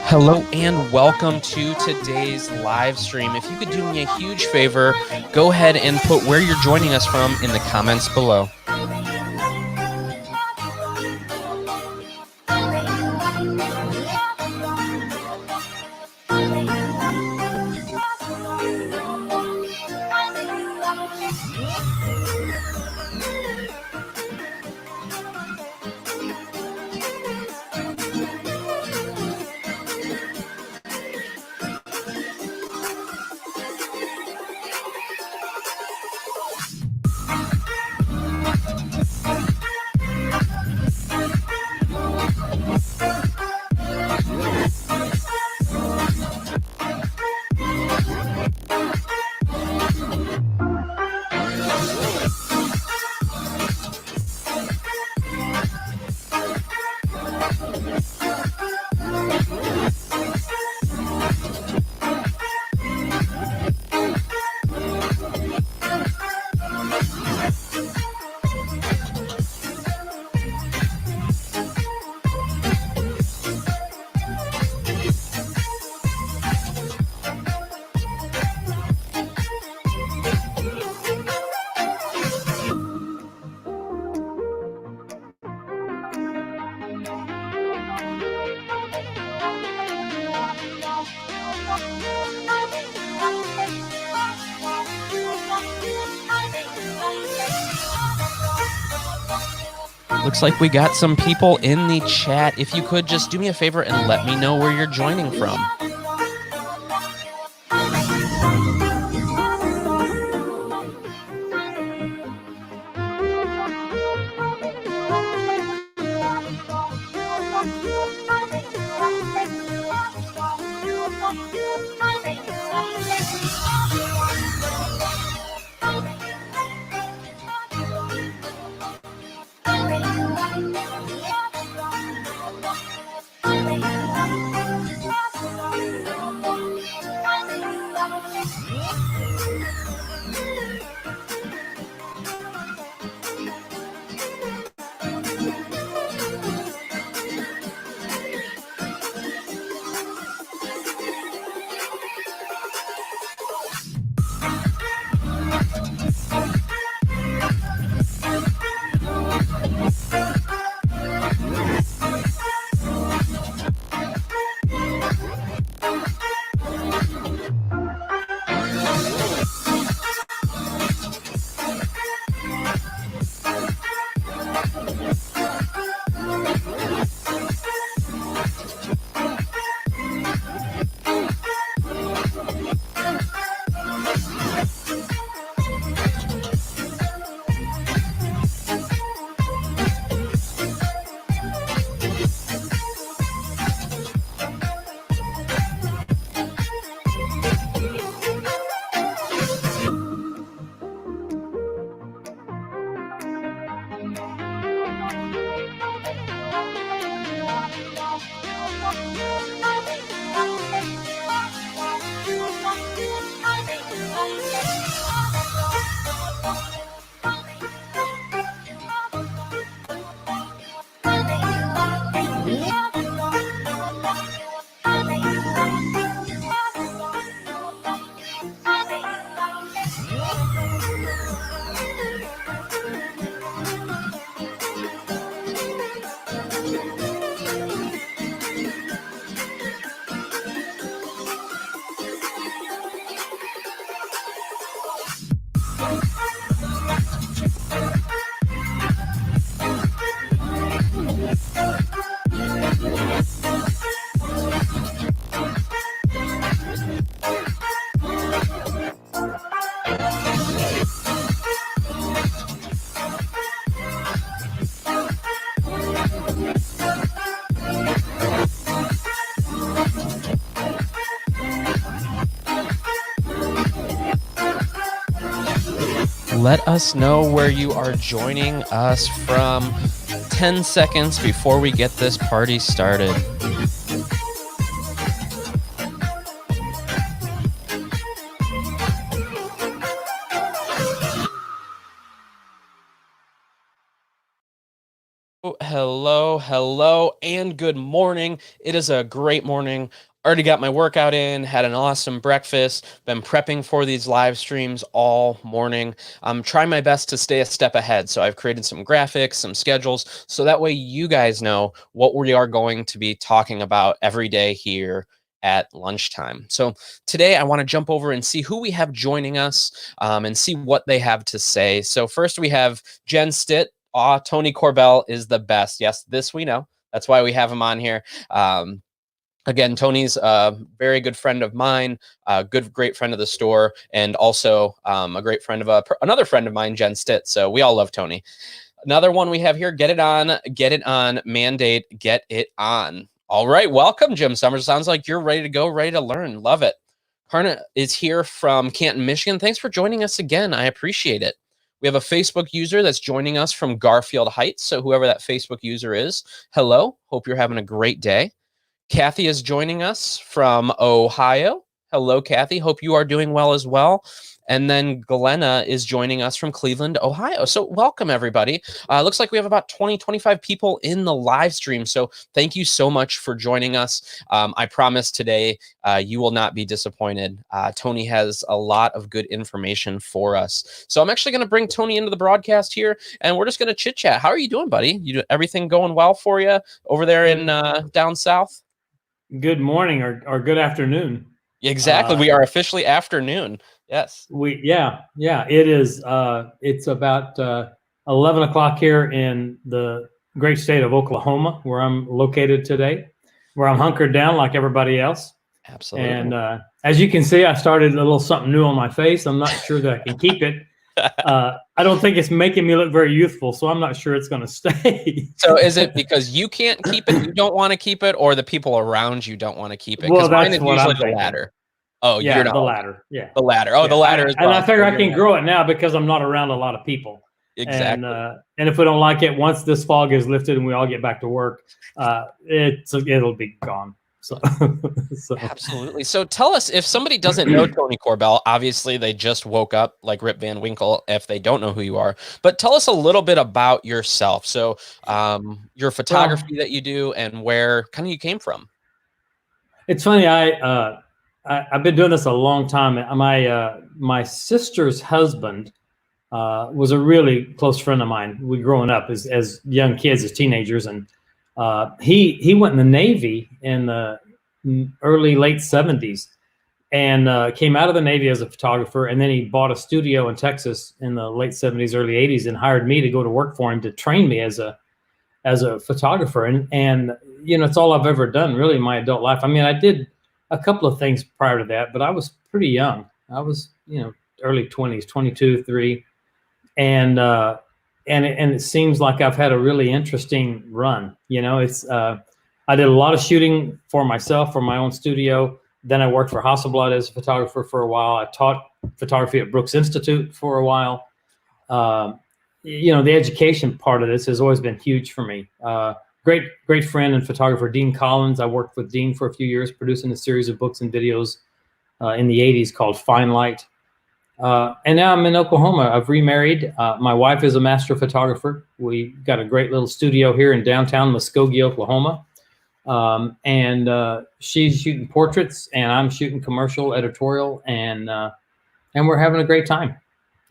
Hello and welcome to today's live stream. If you could do me a huge favor, go ahead and put where you're joining us from in the comments below. Looks like we got some people in the chat. If you could just do me a favor and let me know where you're joining from. Let us know where you are joining us from. 10 seconds before we get this party started. Hello, hello, and good morning. It is a great morning. Already got my workout in, had an awesome breakfast, been prepping for these live streams all morning. I'm trying my best to stay a step ahead. So I've created some graphics, some schedules, so that way you guys know what we are going to be talking about every day here at lunchtime. So today I want to jump over and see who we have joining us and see what they have to say. So first we have Jen Stitt. Tony Korbell is the best. Yes, this we know. That's why we have him on here. Again, Tony's a very good friend of mine, a great friend of the store, and also a great friend of another friend of mine, Jen Stitt. So we all love Tony. Another one we have here, get it on, mandate, get it on. All right, welcome, Jim Summers. Sounds like you're ready to go, ready to learn. Love it. Harna is here from Canton, Michigan. Thanks for joining us again. I appreciate it. We have a Facebook user that's joining us from Garfield Heights. So whoever that Facebook user is, hello. Hope you're having a great day. Kathy is joining us from Ohio. Hello, Kathy. Hope you are doing well as well. And then Glenna is joining us from Cleveland, Ohio. So welcome, everybody. Looks like we have about 20, 25 people in the live stream. So thank you so much for joining us. I promise today you will not be disappointed. Tony has a lot of good information for us. So I'm actually going to bring Tony into the broadcast here, and we're just going to chit chat. How are you doing, buddy? Everything going well for you over there in down south? Good morning or good afternoon. Exactly. We are officially afternoon. Yes. It is. It's about 11 o'clock here in the great state of Oklahoma, where I'm located today, where I'm hunkered down like everybody else. Absolutely. And as you can see, I started a little something new on my face. I'm not sure that I can keep it. I don't think it's making me look very youthful, so I'm not sure it's going to stay. So is it because you can't keep it, you don't want to keep it, or the people around you don't want to keep it? Well, that's what I'm thinking. The latter. Oh, yeah, you're not the latter. Yeah, the latter. Oh, yeah. The latter as well. And I figure I can grow it now because I'm not around a lot of people. Exactly. And if we don't like it, once this fog is lifted and we all get back to work, it'll be gone. So Absolutely. So tell us, if somebody doesn't know Tony Korbell, obviously they just woke up like Rip Van Winkle if they don't know who you are, but tell us a little bit about yourself. So your photography that you do and where kind of you came from. It's funny. I've been doing this a long time. My sister's husband was a really close friend of mine. We growing up as young kids, as teenagers, and he went in the Navy in the late 70s and came out of the Navy as a photographer. And then he bought a studio in Texas in the late 70s, early 80s, and hired me to go to work for him to train me as a photographer. And you know, it's all I've ever done really in my adult life. I mean, I did a couple of things prior to that, but I was pretty young. I was, early 20s, 22, 3. And it seems like I've had a really interesting run. I did a lot of shooting for myself, for my own studio. Then I worked for Hasselblad as a photographer for a while. I taught photography at Brooks Institute for a while. The education part of this has always been huge for me. Great friend and photographer, Dean Collins. I worked with Dean for a few years, producing a series of books and videos in the 80s called Fine Light. And now I'm in Oklahoma. I've remarried. My wife is a master photographer. We got a great little studio here in downtown Muskogee, Oklahoma. And she's shooting portraits and I'm shooting commercial, editorial, and we're having a great time,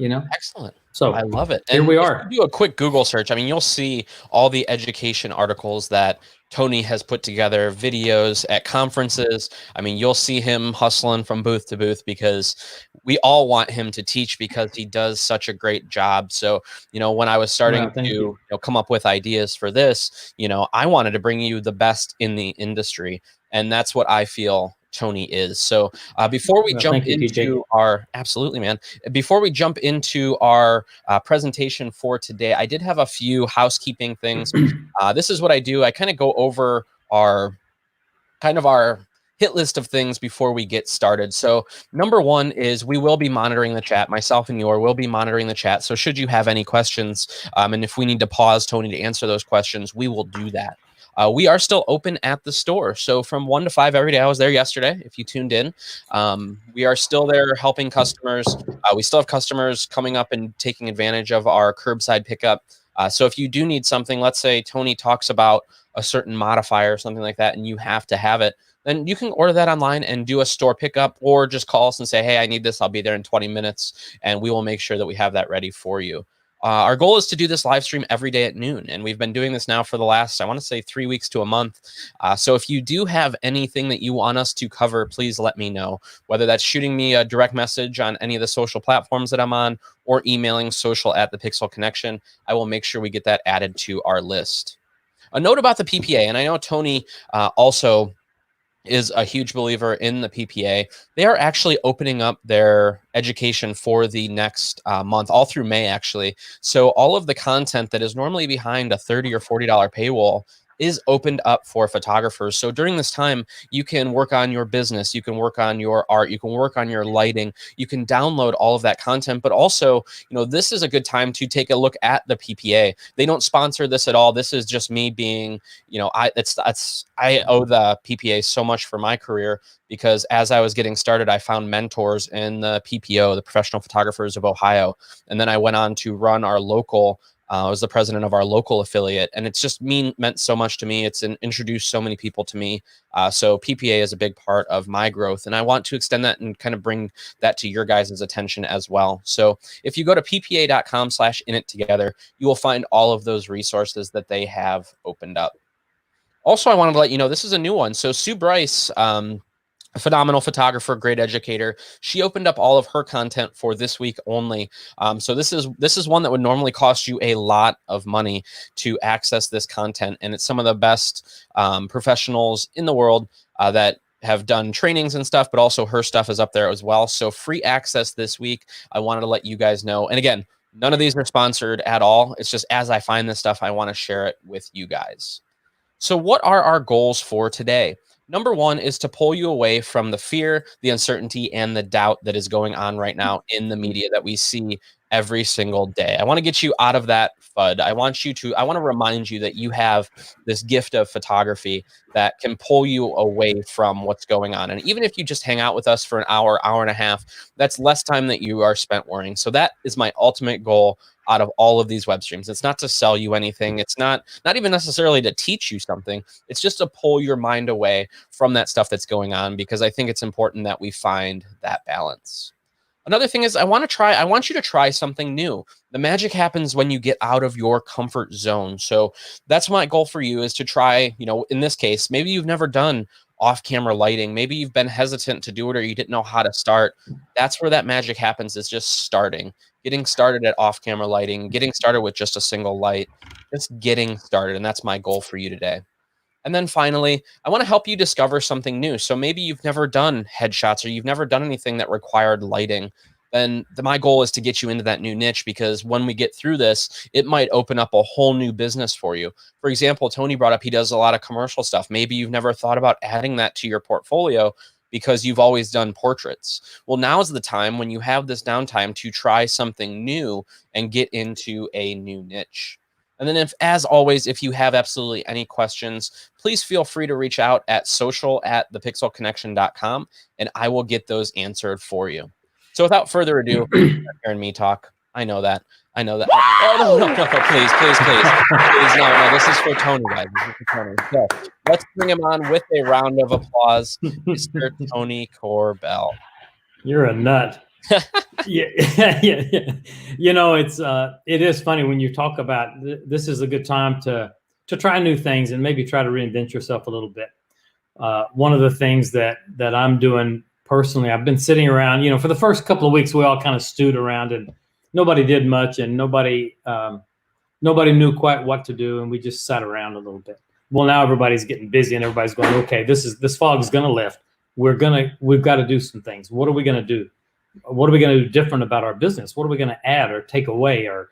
Excellent. So I love it. Here we are. If you do a quick Google search, I mean, you'll see all the education articles that Tony has put together, videos at conferences. I mean, you'll see him hustling from booth to booth because we all want him to teach because he does such a great job. So, when I was starting to come up with ideas for this, I wanted to bring you the best in the industry. And that's what I feel Tony is. So before we jump into before we jump into our presentation for today, I did have a few housekeeping things. This is what I do. I kind of go over our hit list of things before we get started. So number one is we will be monitoring the chat. Myself and Yor will be monitoring the chat. So should you have any questions, and if we need to pause Tony to answer those questions, we will do that. We are still open at the store. So from 1 to 5 every day. I was there yesterday, if you tuned in. We are still there helping customers. We still have customers coming up and taking advantage of our curbside pickup So if you do need something, let's say Tony talks about a certain modifier or something like that, and you have to have it, then you can order that online and do a store pickup, or just call us and say, hey, I need this. I'll be there in 20 minutes, and we will make sure that we have that ready for you. Our goal is to do this live stream every day at noon, and we've been doing this now for the last, I want to say, 3 weeks to a month. So if you do have anything that you want us to cover, please let me know, whether that's shooting me a direct message on any of the social platforms that I'm on, or emailing social@thepixelconnection. I will make sure we get that added to our list. A note about the PPA, and I know Tony also is a huge believer in the PPA. They are actually opening up their education for the next month, all through May, actually. So all of the content that is normally behind a $30 or $40 paywall is opened up for photographers. So during this time, you can work on your business, you can work on your art, you can work on your lighting, you can download all of that content. But also, this is a good time to take a look at the PPA. They don't sponsor this at all. This is just me being, I owe the PPA so much for my career, because as I was getting started, I found mentors in the PPO, the Professional Photographers of Ohio. And then I went on to run our local, I was the president of our local affiliate, and it's just meant so much to me. It's introduced so many people to me. So PPA is a big part of my growth, and I want to extend that and kind of bring that to your guys' attention as well. So if you go to ppa.com/inittogether, you will find all of those resources that they have opened up. Also, I wanted to let you know, this is a new one. So Sue Bryce, a phenomenal photographer, great educator. She opened up all of her content for this week only. So this is one that would normally cost you a lot of money to access this content, and it's some of the best professionals in the world that have done trainings and stuff, but also her stuff is up there as well. So free access this week. I wanted to let you guys know. And again, none of these are sponsored at all. It's just as I find this stuff, I want to share it with you guys. So what are our goals for today? Number one is to pull you away from the fear, the uncertainty, and the doubt that is going on right now in the media that we see every single day. I want to get you out of that FUD. I want to remind you that you have this gift of photography that can pull you away from what's going on. And even if you just hang out with us for an hour and a half, that's less time that you are spent worrying. So that is my ultimate goal out of all of these web streams. It's not to sell you anything. It's not even necessarily to teach you something. It's just to pull your mind away from that stuff that's going on, because I think it's important that we find that balance. Another thing is I want you to try something new. The magic happens when you get out of your comfort zone. So that's my goal for you, is to try, in this case, maybe you've never done off-camera lighting. Maybe you've been hesitant to do it, or you didn't know how to start. That's where that magic happens, is just getting started at off-camera lighting, getting started with just a single light, just getting started. And that's my goal for you today. And then finally, I want to help you discover something new. So maybe you've never done headshots, or you've never done anything that required lighting. Then my goal is to get you into that new niche, because when we get through this, it might open up a whole new business for you. For example, Tony brought up he does a lot of commercial stuff. Maybe you've never thought about adding that to your portfolio because you've always done portraits. Well, now's the time, when you have this downtime, to try something new and get into a new niche. And then as always, if you have absolutely any questions, please feel free to reach out at social@thepixelconnection.com, and I will get those answered for you. So without further ado, hearing me talk, I know that. Oh, no, please. Please, no, this is for Tony, guys. This is for Tony. So let's bring him on with a round of applause, Mr. Tony Korbell. You're a nut. Yeah. It is funny when you talk about this is a good time to try new things and maybe try to reinvent yourself a little bit. One of the things that I'm doing personally, I've been sitting around, for the first couple of weeks, we all kind of stewed around and nobody did much, and nobody knew quite what to do. And we just sat around a little bit. Well, now everybody's getting busy and everybody's going, okay, this fog is going to lift. We've got to do some things. What are we going to do? What are we going to do different about our business? What are we going to add or take away? Or,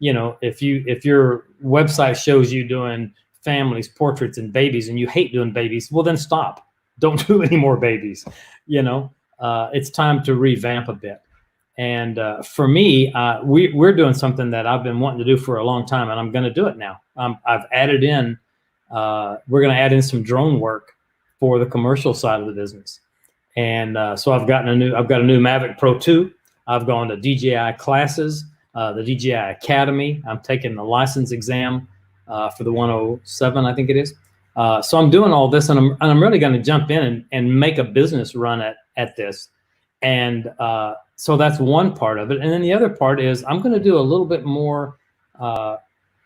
if your website shows you doing families, portraits, and babies, and you hate doing babies, well, then stop. Don't do any more babies. It's time to revamp a bit. And for me, we're doing something that I've been wanting to do for a long time, and I'm going to do it now. I've added in. We're going to add in some drone work for the commercial side of the business. And so I've got a new Mavic Pro 2. I've gone to DJI classes. the DJI Academy. I'm taking the license exam for the 107, I think it is. So I'm doing all this, and I'm really going to jump in and make a business run at this. And so that's one part of it. And then the other part is I'm going to do a little bit more,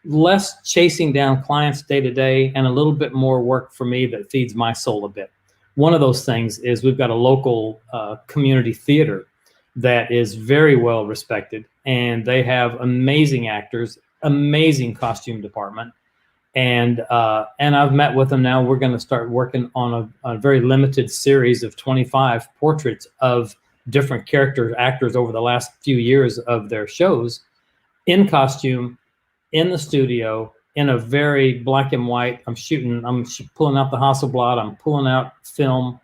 less chasing down clients day to day, and a little bit more work for me that feeds my soul a bit. One of those things is we've got a local community theater that is very well respected, and they have amazing actors, amazing costume department. And I've met with them now. We're going to start working on a very limited series of 25 portraits of different character actors over the last few years of their shows, in costume, in the studio, in a very black and white. I'm pulling out the Hasselblad. I'm pulling out film.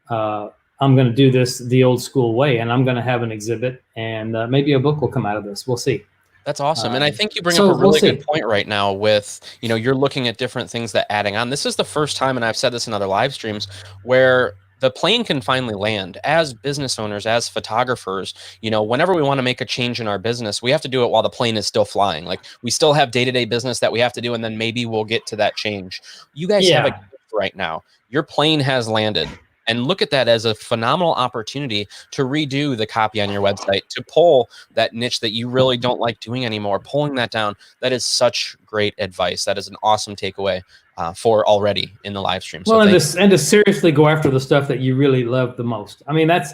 I'm going to do this the old school way, and I'm going to have an exhibit, and maybe a book will come out of this. We'll see. That's awesome. And I think you bring up a really good point right now with, you're looking at different things that adding on. This is the first time, and I've said this in other live streams, where the plane can finally land. As business owners, as photographers, whenever we want to make a change in our business, we have to do it while the plane is still flying. Like, we still have day-to-day business that we have to do, and then maybe we'll get to that change. You guys have a gift right now. Your plane has landed. And look at that as a phenomenal opportunity to redo the copy on your website, to pull that niche that you really don't like doing anymore, pulling that down. That is such great advice. That is an awesome takeaway for already in the live stream. So and to seriously go after the stuff that you really love the most. I mean, that's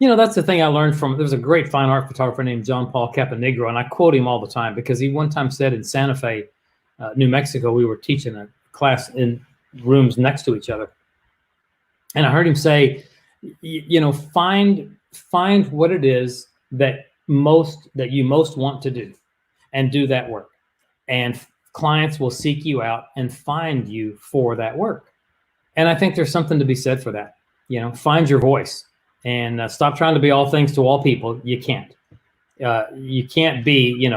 the thing I learned from, there's a great fine art photographer named John Paul Caponegro, and I quote him all the time because he one time said in Santa Fe, New Mexico, we were teaching a class in rooms next to each other. And I heard him say, find what it is that you most want to do, and do that work. And clients will seek you out and find you for that work. And I think there's something to be said for that. Find your voice, and stop trying to be all things to all people. You can't. You can't be,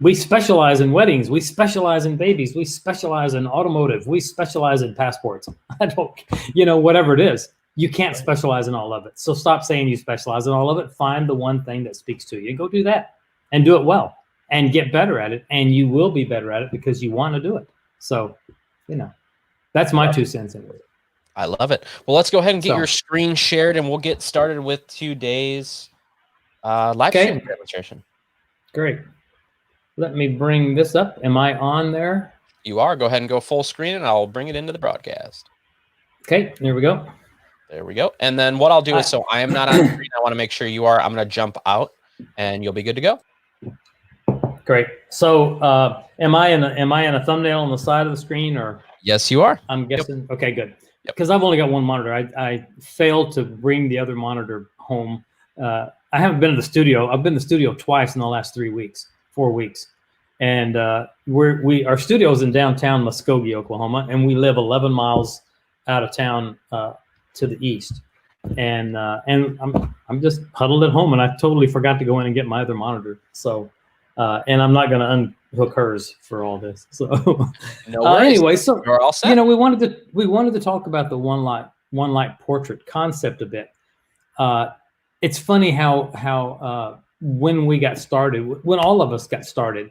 we specialize in weddings. We specialize in babies. We specialize in automotive. We specialize in passports. I don't, whatever it is, you can't specialize in all of it. So stop saying you specialize in all of it. Find the one thing that speaks to you and go do that, and do it well, and get better at it. And you will be better at it because you want to do it. So, that's my 2 cents in it. I love it. Well, let's go ahead and get your screen shared, and we'll get started with today's live stream demonstration. Great. Let me bring this up. Am I on there? You are. Go ahead and go full screen, and I'll bring it into the broadcast. Okay, there we go. There we go. And then what I'll do is, so I am not on screen. I want to make sure you are. I'm going to jump out, and you'll be good to go. Great. So am I in a thumbnail on the side of the screen, or? Yes, you are. I'm guessing. Yep. Okay, good. Because I've only got one monitor. I failed to bring the other monitor home. I haven't been in the studio. I've been in the studio twice in the last 4 weeks. And our studio is in downtown Muskogee, Oklahoma, and we live 11 miles out of town to the east. And I'm just huddled at home, and I totally forgot to go in and get my other monitor. So, and I'm not going to unhook hers for all this. So, no worries. Anyway, so you're all set. we wanted to talk about the one light portrait concept a bit. It's funny how when we got started, when all of us got started,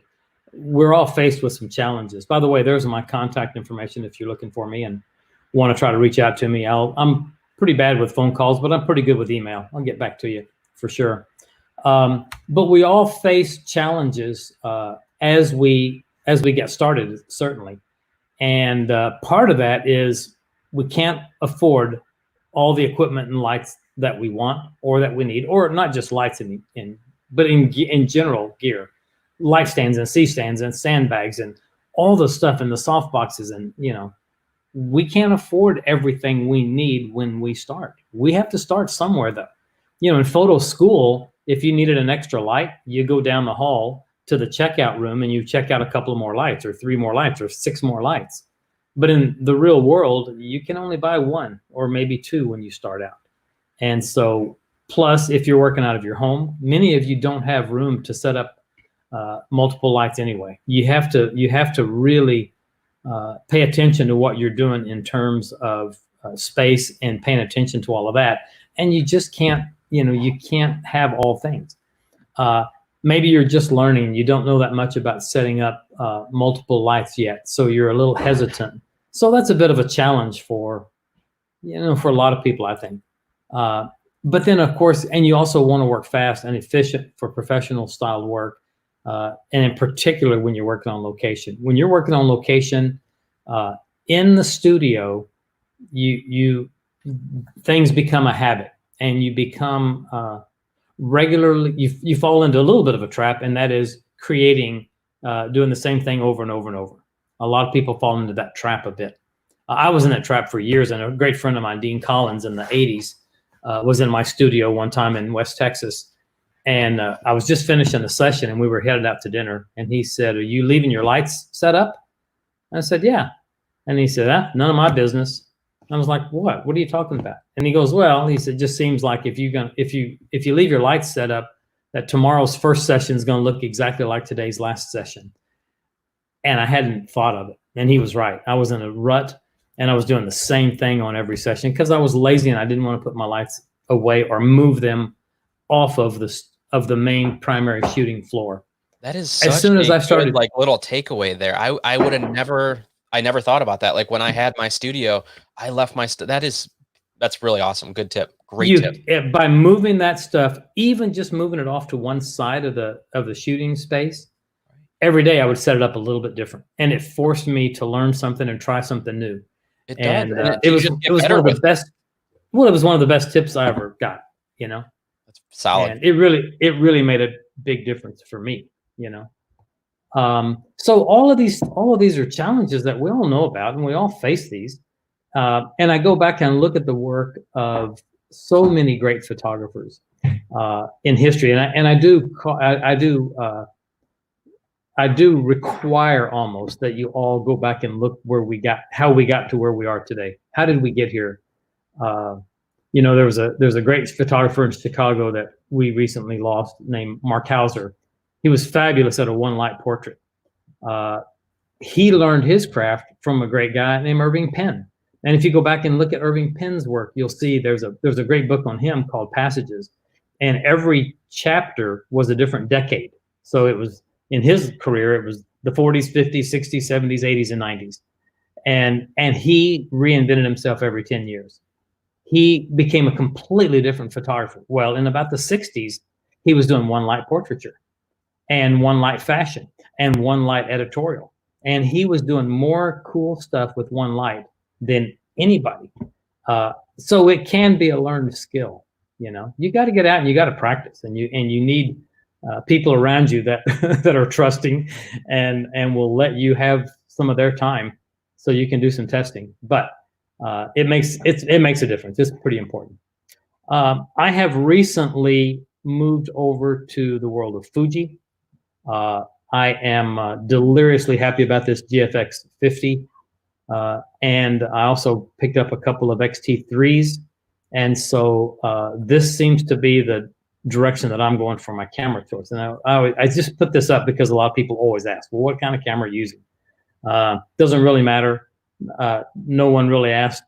we're all faced with some challenges. By the way, there's my contact information if you're looking for me and want to try to reach out to me. I'm pretty bad with phone calls, but I'm pretty good with email. I'll get back to you for sure. But we all face challenges as we get started, certainly. And part of that is we can't afford all the equipment and lights that we want or that we need, or not just lights but in general gear, light stands and C-stands and sandbags and all the stuff in the soft boxes. And, we can't afford everything we need when we start. We have to start somewhere though. In photo school, if you needed an extra light, you go down the hall to the checkout room and you check out a couple more lights or 3 more lights or 6 more lights. But in the real world, you can only buy 1 or maybe 2 when you start out. And so, plus, if you're working out of your home, many of you don't have room to set up multiple lights anyway. You have to really pay attention to what you're doing in terms of space and paying attention to all of that. And you just can't, you can't have all things. maybe you're just learning. You don't know that much about setting up multiple lights yet, so you're a little hesitant. So that's a bit of a challenge for, for a lot of people, I think. But then, of course, and you also want to work fast and efficient for professional style work, and in particular when you're working on location. When you're working on location in the studio, you things become a habit, and you become regularly, you fall into a little bit of a trap, and that is creating, doing the same thing over and over and over. A lot of people fall into that trap a bit. I was in that trap for years, and a great friend of mine, Dean Collins, in the 80s, was in my studio one time in West Texas. And I was just finishing the session, and we were headed out to dinner. And he said, "Are you leaving your lights set up?" And I said, "Yeah." And he said, "None of my business." I was like, "What? What are you talking about?" And he goes, "Well," he said, "it just seems like if you leave your lights set up, that tomorrow's first session is going to look exactly like today's last session." And I hadn't thought of it. And he was right. I was in a rut, and I was doing the same thing on every session because I was lazy and I didn't want to put my lights away or move them off of the main primary shooting floor. That is such as soon as I started, good, like, little takeaway there. I would have never thought about that. Like when I had my studio, I left my that's really awesome. Good tip. Great tip. By moving that stuff, even just moving it off to one side of the shooting space, every day I would set it up a little bit different, and it forced me to learn something and try something new. It and does. it was one of the best. Well, it was one of the best tips I ever got. That's solid. And it really made a big difference for me. So all of these are challenges that we all know about, and we all face these. And I go back and look at the work of so many great photographers in history, and I do require almost that you all go back and look how we got to where we are today. How did we get here? There's a great photographer in Chicago that we recently lost named Mark Hauser. He was fabulous at a one light portrait. He learned his craft from a great guy named Irving Penn. And if you go back and look at Irving Penn's work, you'll see there's a great book on him called Passages, and every chapter was a different decade. So it was, in his career, it was the 40s, 50s, 60s, 70s, 80s, and 90s. And he reinvented himself every 10 years. He became a completely different photographer. Well, in about the 60s, he was doing one light portraiture and one light fashion and one light editorial. And he was doing more cool stuff with one light than anybody. So it can be a learned skill. You got to get out and you got to practice, and you need people around you that that are trusting and will let you have some of their time so you can do some testing. But it makes a difference. It's pretty important. I have recently moved over to the world of Fuji. I am deliriously happy about this GFX 50. And I also picked up a couple of XT3s. And so this seems to be the direction that I'm going for my camera choice. And I just put this up because a lot of people always ask, well, what kind of camera are you using? Doesn't really matter. No one really asked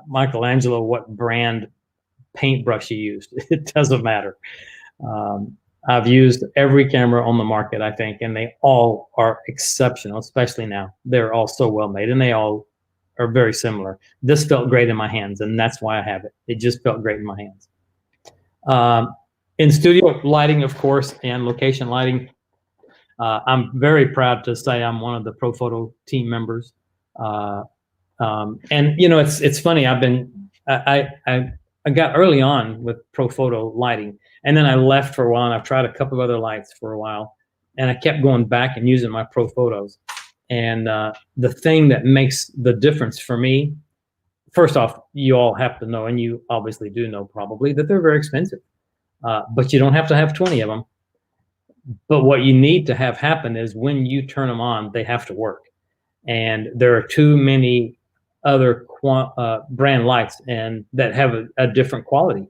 Michelangelo what brand paintbrush he used. It doesn't matter. I've used every camera on the market, I think, and they all are exceptional, especially now. They're all so well made, and they all are very similar. This felt great in my hands, and that's why I have it. It just felt great in my hands. In studio lighting, of course, and location lighting, I'm very proud to say I'm one of the Profoto team members. And it's funny. I got early on with Profoto lighting, and then I left for a while, and I've tried a couple of other lights for a while, and I kept going back and using my Profotos. And the thing that makes the difference for me, first off, you all have to know, and you obviously do know probably, that they're very expensive. But you don't have to have 20 of them. But what you need to have happen is when you turn them on, they have to work. And there are too many other brand lights and that have a different quality.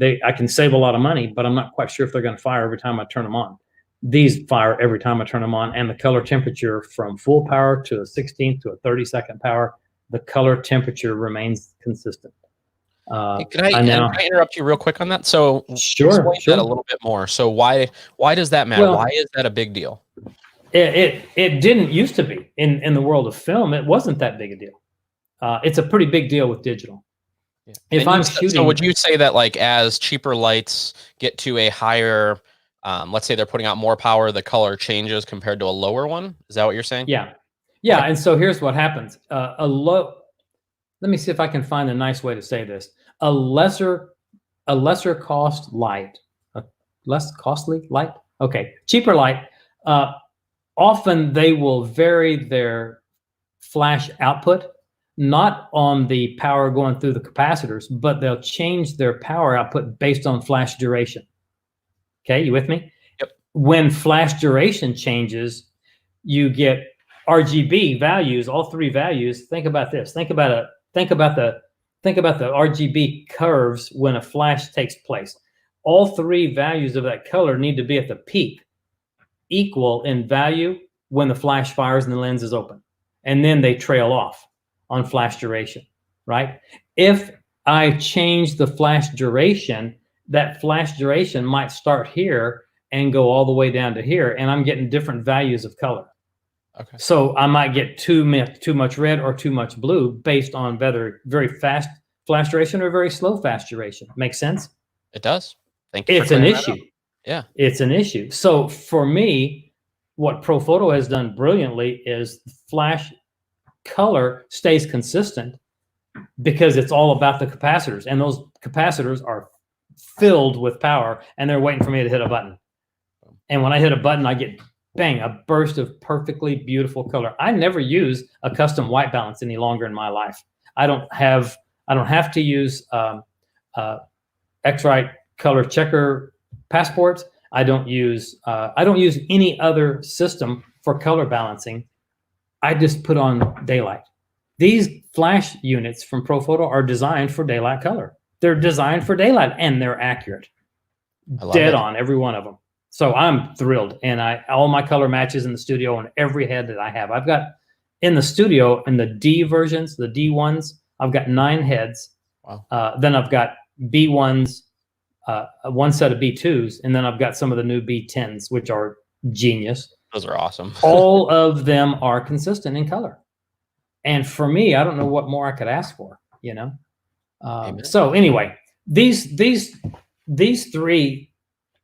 I can save a lot of money, but I'm not quite sure if they're going to fire every time I turn them on. These fire every time I turn them on, and the color temperature from full power to a 16th to a 32nd power, the color temperature remains consistent. Hey, I now, can I interrupt you real quick on that? So sure, explain that a sure. little bit more. So why does that matter? Why Well, is that a big deal? it didn't used to be in the world of film. It wasn't that big a deal. It's a pretty big deal with digital. Yeah. If And I'm so would shooting, you say that like as cheaper lights get to a higher, let's say they're putting out more power, the color changes compared to a lower one? Is that what you're saying? yeah, Okay. yeah. And so here's what happens: a low. Let me see if I can find a nice way to say this. A lesser cost light, a less costly light. Okay, cheaper light. Often they will vary their flash output, not on the power going through the capacitors, but they'll change their power output based on flash duration. Okay, you with me? Yep. When flash duration changes, you get RGB values, all three values. Think about this. Think about the RGB curves when a flash takes place. All three values of that color need to be at the peak, equal in value when the flash fires and the lens is open. And then they trail off on flash duration, right? If I change the flash duration, that flash duration might start here and go all the way down to here, and I'm getting different values of color. Okay. So I might get too much red or too much blue based on whether very fast flash duration or very slow flash duration. Make sense? It does. Thank you for It's an clearing that issue. up. Yeah. It's an issue. So for me, what Profoto has done brilliantly is flash color stays consistent because it's all about the capacitors, and those capacitors are filled with power, and they're waiting for me to hit a button. And when I hit a button, I get bang, a burst of perfectly beautiful color. I never use a custom white balance any longer in my life. I don't have to use X-Rite color checker passports. I don't use any other system for color balancing. I just put on daylight. These flash units from Profoto are designed for daylight color. They're designed for daylight, and they're accurate. I love Dead it. on, every one of them. So I'm thrilled, and all my color matches in the studio on every head that I have. I've got in the studio in the D versions, the D1s, I've got 9 heads. Wow. Then I've got B1s, one set of B2s, and then I've got some of the new B10s, which are genius. Those are awesome. All of them are consistent in color. And for me, I don't know what more I could ask for, you know? So anyway, these 3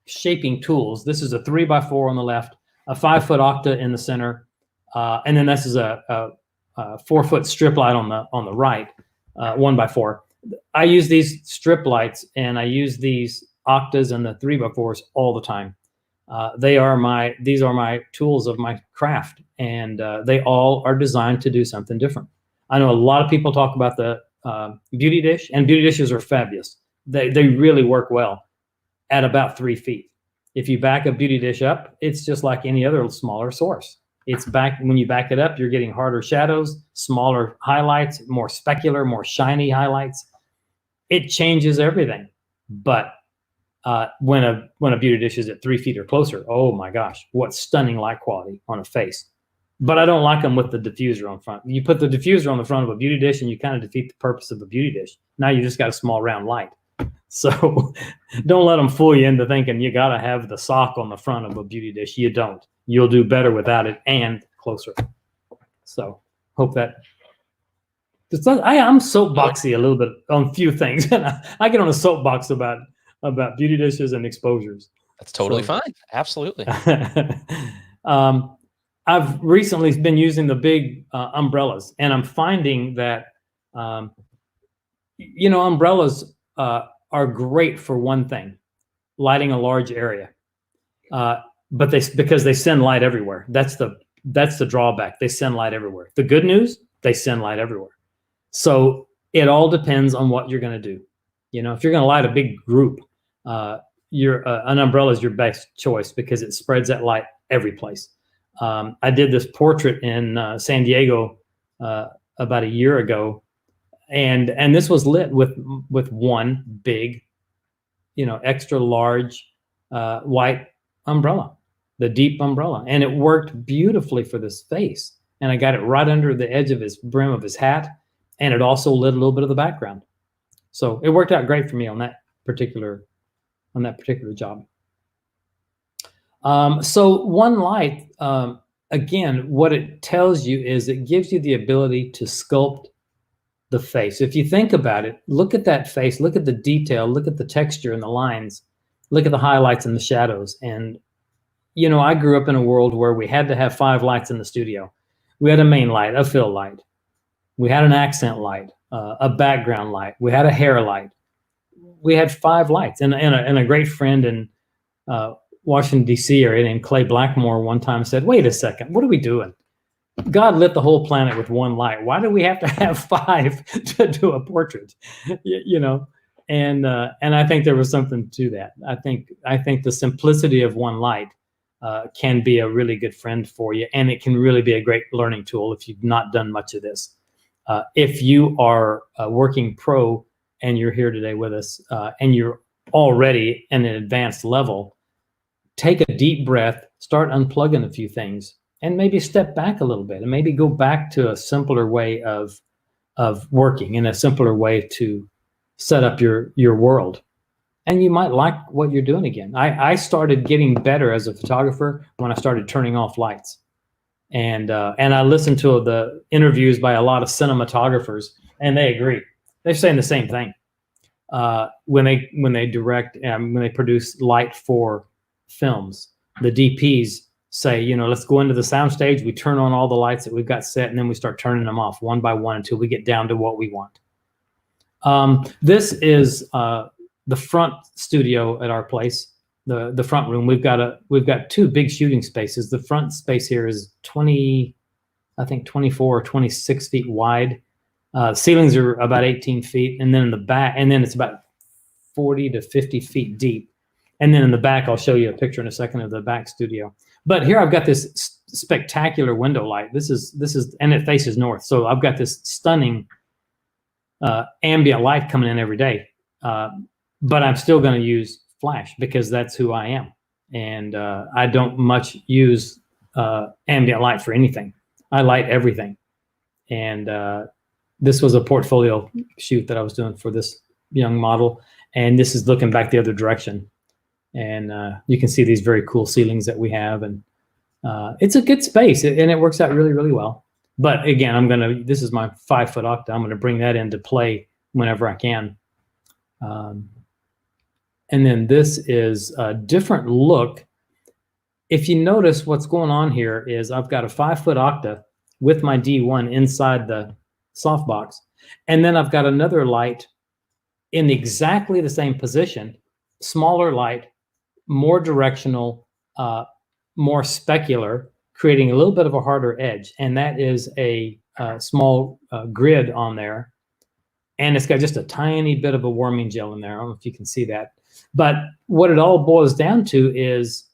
shaping tools, this is a 3x4 on the left, a 5-foot octa in the center, and then this is a 4-foot strip light on the right, 1x4. I use these strip lights and I use these octas and the 3x4s all the time. These are my tools of my craft, and they all are designed to do something different. I know a lot of people talk about the beauty dish, and beauty dishes are fabulous. They really work well at about 3 feet. If you back a beauty dish up, it's just like any other smaller source. When you back it up, you're getting harder shadows, smaller highlights, more specular, more shiny highlights. It changes everything. But when a beauty dish is at 3 feet or closer, oh my gosh, what stunning light quality on a face. But I don't like them with the diffuser on front. You put the diffuser on the front of a beauty dish and you kind of defeat the purpose of a beauty dish. Now you just got a small round light. So don't let them fool you into thinking you got to have the sock on the front of a beauty dish. You don't. You'll do better without it and closer. So hope that. I'm soapboxy a little bit on a few things. I get on a soapbox about beauty dishes and exposures. That's totally fine. Absolutely. I've recently been using the big umbrellas, and I'm finding that umbrellas are great for one thing, lighting a large area. But because they send light everywhere. That's the drawback. They send light everywhere. The good news, they send light everywhere. So it all depends on what you're going to do. You know, if you're going to light a big group, an umbrella is your best choice because it spreads that light every place. I did this portrait in San Diego about a year ago, and this was lit with one big, extra large white umbrella, the deep umbrella, and it worked beautifully for this face. And I got it right under the edge of his brim of his hat, and it also lit a little bit of the background. So it worked out great for me on that particular job. So one light, again, what it tells you is it gives you the ability to sculpt the face. If you think about it, look at that face, look at the detail, look at the texture and the lines, look at the highlights and the shadows. And, you know, I grew up in a world where we had to have 5 lights in the studio. We had a main light, a fill light. We had an accent light, a background light. We had a hair light. We had 5 lights. And a great friend in Washington, D.C. area named Clay Blackmore one time said, wait a second, what are we doing? God lit the whole planet with 1 light. Why do we have to have 5 to do a portrait? You know, and I think there was something to that. I think the simplicity of 1 light can be a really good friend for you, and it can really be a great learning tool if you've not done much of this. If you are a working pro and you're here today with us, and you're already in an advanced level, take a deep breath, start unplugging a few things, and maybe step back a little bit and maybe go back to a simpler way of working, and a simpler way to set up your world. And you might like what you're doing again. I started getting better as a photographer when I started turning off lights. And I listened to the interviews by a lot of cinematographers, and they agree. They're saying the same thing. When they direct, when they produce light for films, the DPs say, you know, let's go into the soundstage. We turn on all the lights that we've got set, and then we start turning them off one by one until we get down to what we want. This is the front studio at our place, the front room. We've got 2 big shooting spaces. The front space here is 24 or 26 feet wide. Ceilings are about 18 feet, and then in the back, and then it's about 40 to 50 feet deep. And then in the back, I'll show you a picture in a second of the back studio. But here I've got this spectacular window light. This is, and it faces north. So I've got this stunning ambient light coming in every day. But I'm still going to use flash because that's who I am. And I don't much use ambient light for anything. I light everything. And this was a portfolio shoot that I was doing for this young model. And this is looking back the other direction. And you can see these very cool ceilings that we have. And it's a good space, and it works out really, really well. But again, this is my 5-foot octa. I'm going to bring that into play whenever I can. And then this is a different look. If you notice, what's going on here is I've got a 5-foot octa with my D1 inside the softbox. And then I've got another light in exactly the same position, smaller light, more directional, more specular, creating a little bit of a harder edge. And that is a small grid on there. And it's got just a tiny bit of a warming gel in there. I don't know if you can see that. But what it all boils down to is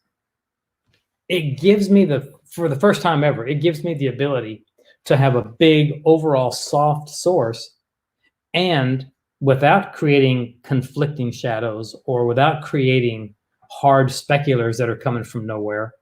it gives me for the first time ever, it gives me the ability to have a big overall soft source, and without creating conflicting shadows or without creating hard speculars that are coming from nowhere,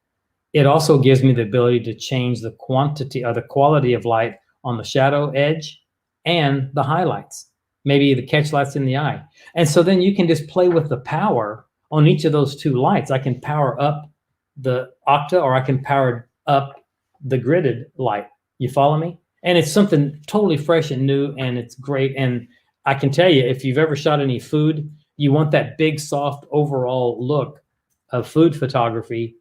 it also gives me the ability to change the quantity or the quality of light on the shadow edge and the highlights, maybe the catch lights in the eye. And so then you can just play with the power on each of those 2 lights. I can power up the octa, or I can power up the gridded light. You follow me? And it's something totally fresh and new, and it's great. And I can tell you, if you've ever shot any food, you want that big, soft overall look of food photography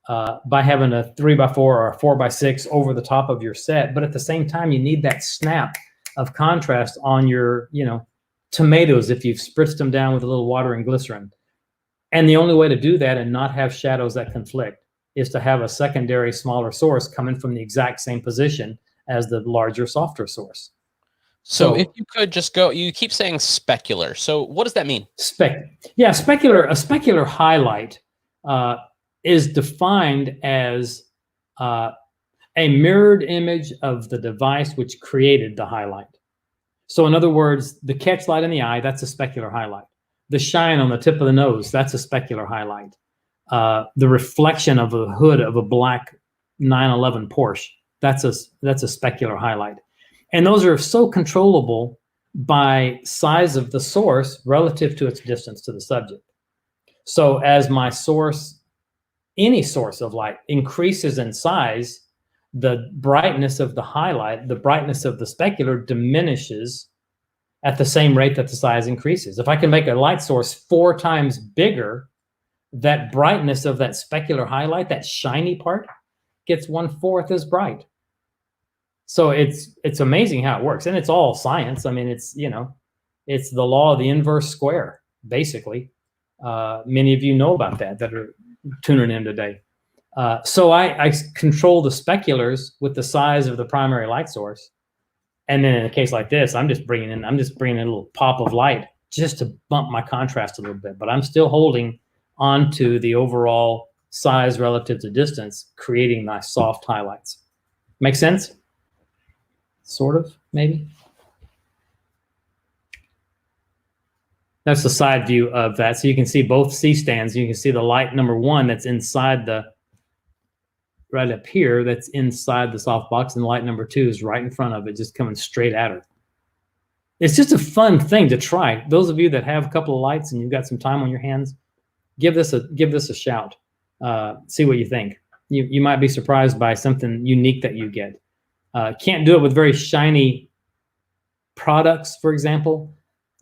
by having a 3x4 or a 4x6 over the top of your set. But at the same time, you need that snap of contrast on your, tomatoes if you've spritzed them down with a little water and glycerin. And the only way to do that and not have shadows that conflict is to have a secondary, smaller source coming from the exact same position as the larger, softer source. So if you could just go, you keep saying specular. So what does that mean? Specular. A specular highlight is defined as a mirrored image of the device which created the highlight. So in other words, the catch light in the eye, that's a specular highlight. The shine on the tip of the nose, that's a specular highlight. The reflection of the hood of a black 911 Porsche, that's a specular highlight. And those are so controllable by size of the source relative to its distance to the subject. So as my source, any source of light, increases in size, the brightness of the highlight, the brightness of the specular diminishes at the same rate that the size increases. If I can make a light source 4 times bigger, that brightness of that specular highlight, that shiny part, gets 1/4 as bright. So it's amazing how it works, and it's all science. I mean, it's it's the law of the inverse square, basically. Many of you know about that are tuning in today. So I control the speculars with the size of the primary light source, and then in a case like this, I'm just bringing in a little pop of light just to bump my contrast a little bit, but I'm still holding onto the overall size relative to distance, creating nice soft highlights. Make sense? Sort of, maybe. That's the side view of that. So you can see both C-stands. You can see the light number 1 that's inside right up here, that's inside the softbox, and light number 2 is right in front of it, just coming straight at her. It's just a fun thing to try. Those of you that have a couple of lights and you've got some time on your hands, give this a shout. See what you think. You might be surprised by something unique that you get. Can't do it with very shiny products, for example,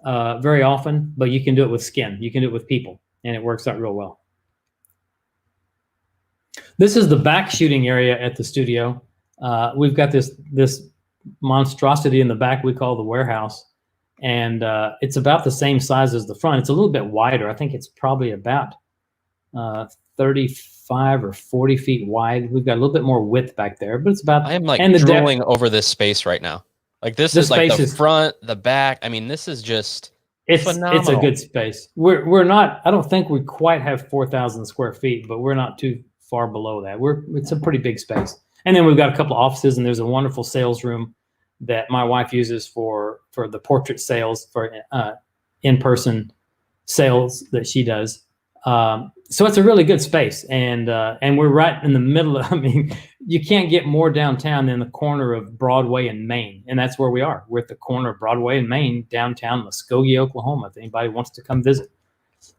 very often, but you can do it with skin. You can do it with people, and it works out real well. This is the back shooting area at the studio. We've got this monstrosity in the back we call the warehouse, and it's about the same size as the front. It's a little bit wider. I think it's probably about 35 or 40 feet wide. We've got a little bit more width back there, but it's about. I am like drooling over this space right now. Like this is like the front, the back. I mean, this is just phenomenal. It's a good space. We're not. I don't think we quite have 4,000 square feet, but we're not too far below that. It's a pretty big space. And then we've got a couple of offices, and there's a wonderful sales room that my wife uses for the portrait sales, for in-person sales that she does. So it's a really good space, and we're right in the middle of, I mean, you can't get more downtown than the corner of Broadway and Main, and that's where we are. We're at the corner of Broadway and Main, downtown Muskogee, Oklahoma, if anybody wants to come visit.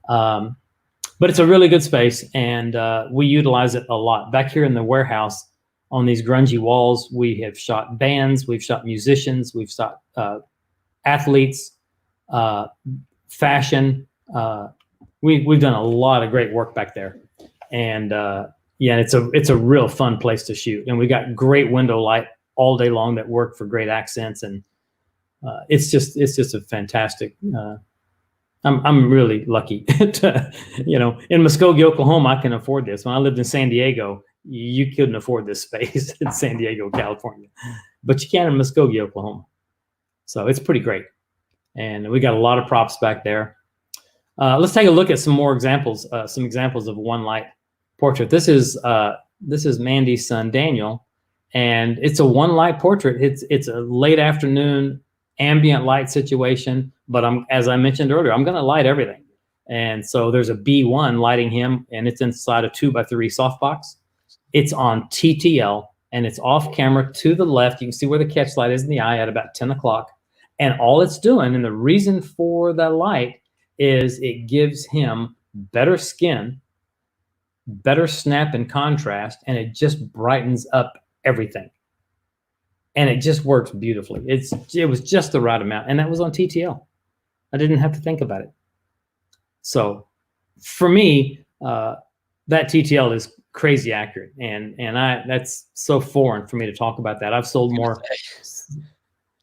But it's a really good space, and we utilize it a lot. Back here in the warehouse, on these grungy walls, we have shot bands, we've shot musicians, we've shot athletes, fashion. We've done a lot of great work back there, and yeah, it's a real fun place to shoot. And we got great window light all day long that work for great accents, and it's just a fantastic. I'm really lucky to, in Muskogee, Oklahoma, I can afford this. When I lived in San Diego, you couldn't afford this space in San Diego, California, but you can in Muskogee, Oklahoma. So it's pretty great, and we got a lot of props back there. Let's take a look at some more examples, some examples of one light portrait. This is Mandy's son, Daniel, and it's a one light portrait. It's a late afternoon ambient light situation, but as I mentioned earlier, I'm going to light everything. And so there's a B1 lighting him, and it's inside a 2x3 softbox. It's on TTL, and it's off camera to the left. You can see where the catch light is in the eye at about 10 o'clock. And all it's doing, and the reason for that light, is it gives him better skin, better snap and contrast, and it just brightens up everything. And it just works beautifully. It was just the right amount, and that was on TTL. I didn't have to think about it. So for me, that TTL is crazy accurate, and that's so foreign for me to talk about that. I've sold more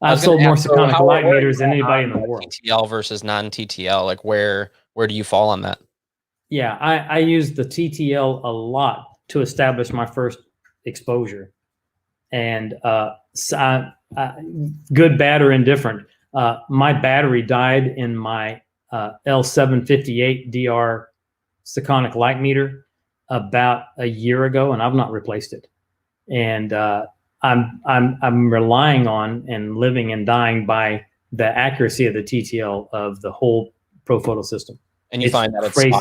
Sekonic light meters than anybody in the world. TTL versus non-TTL, like where do you fall on that? Yeah, I use the TTL a lot to establish my first exposure, and good, bad, or indifferent. My battery died in my L758 DR Sekonic light meter about a year ago, and I've not replaced it. And I'm relying on and living and dying by the accuracy of the TTL of the whole Profoto system. And you find that it's crazy.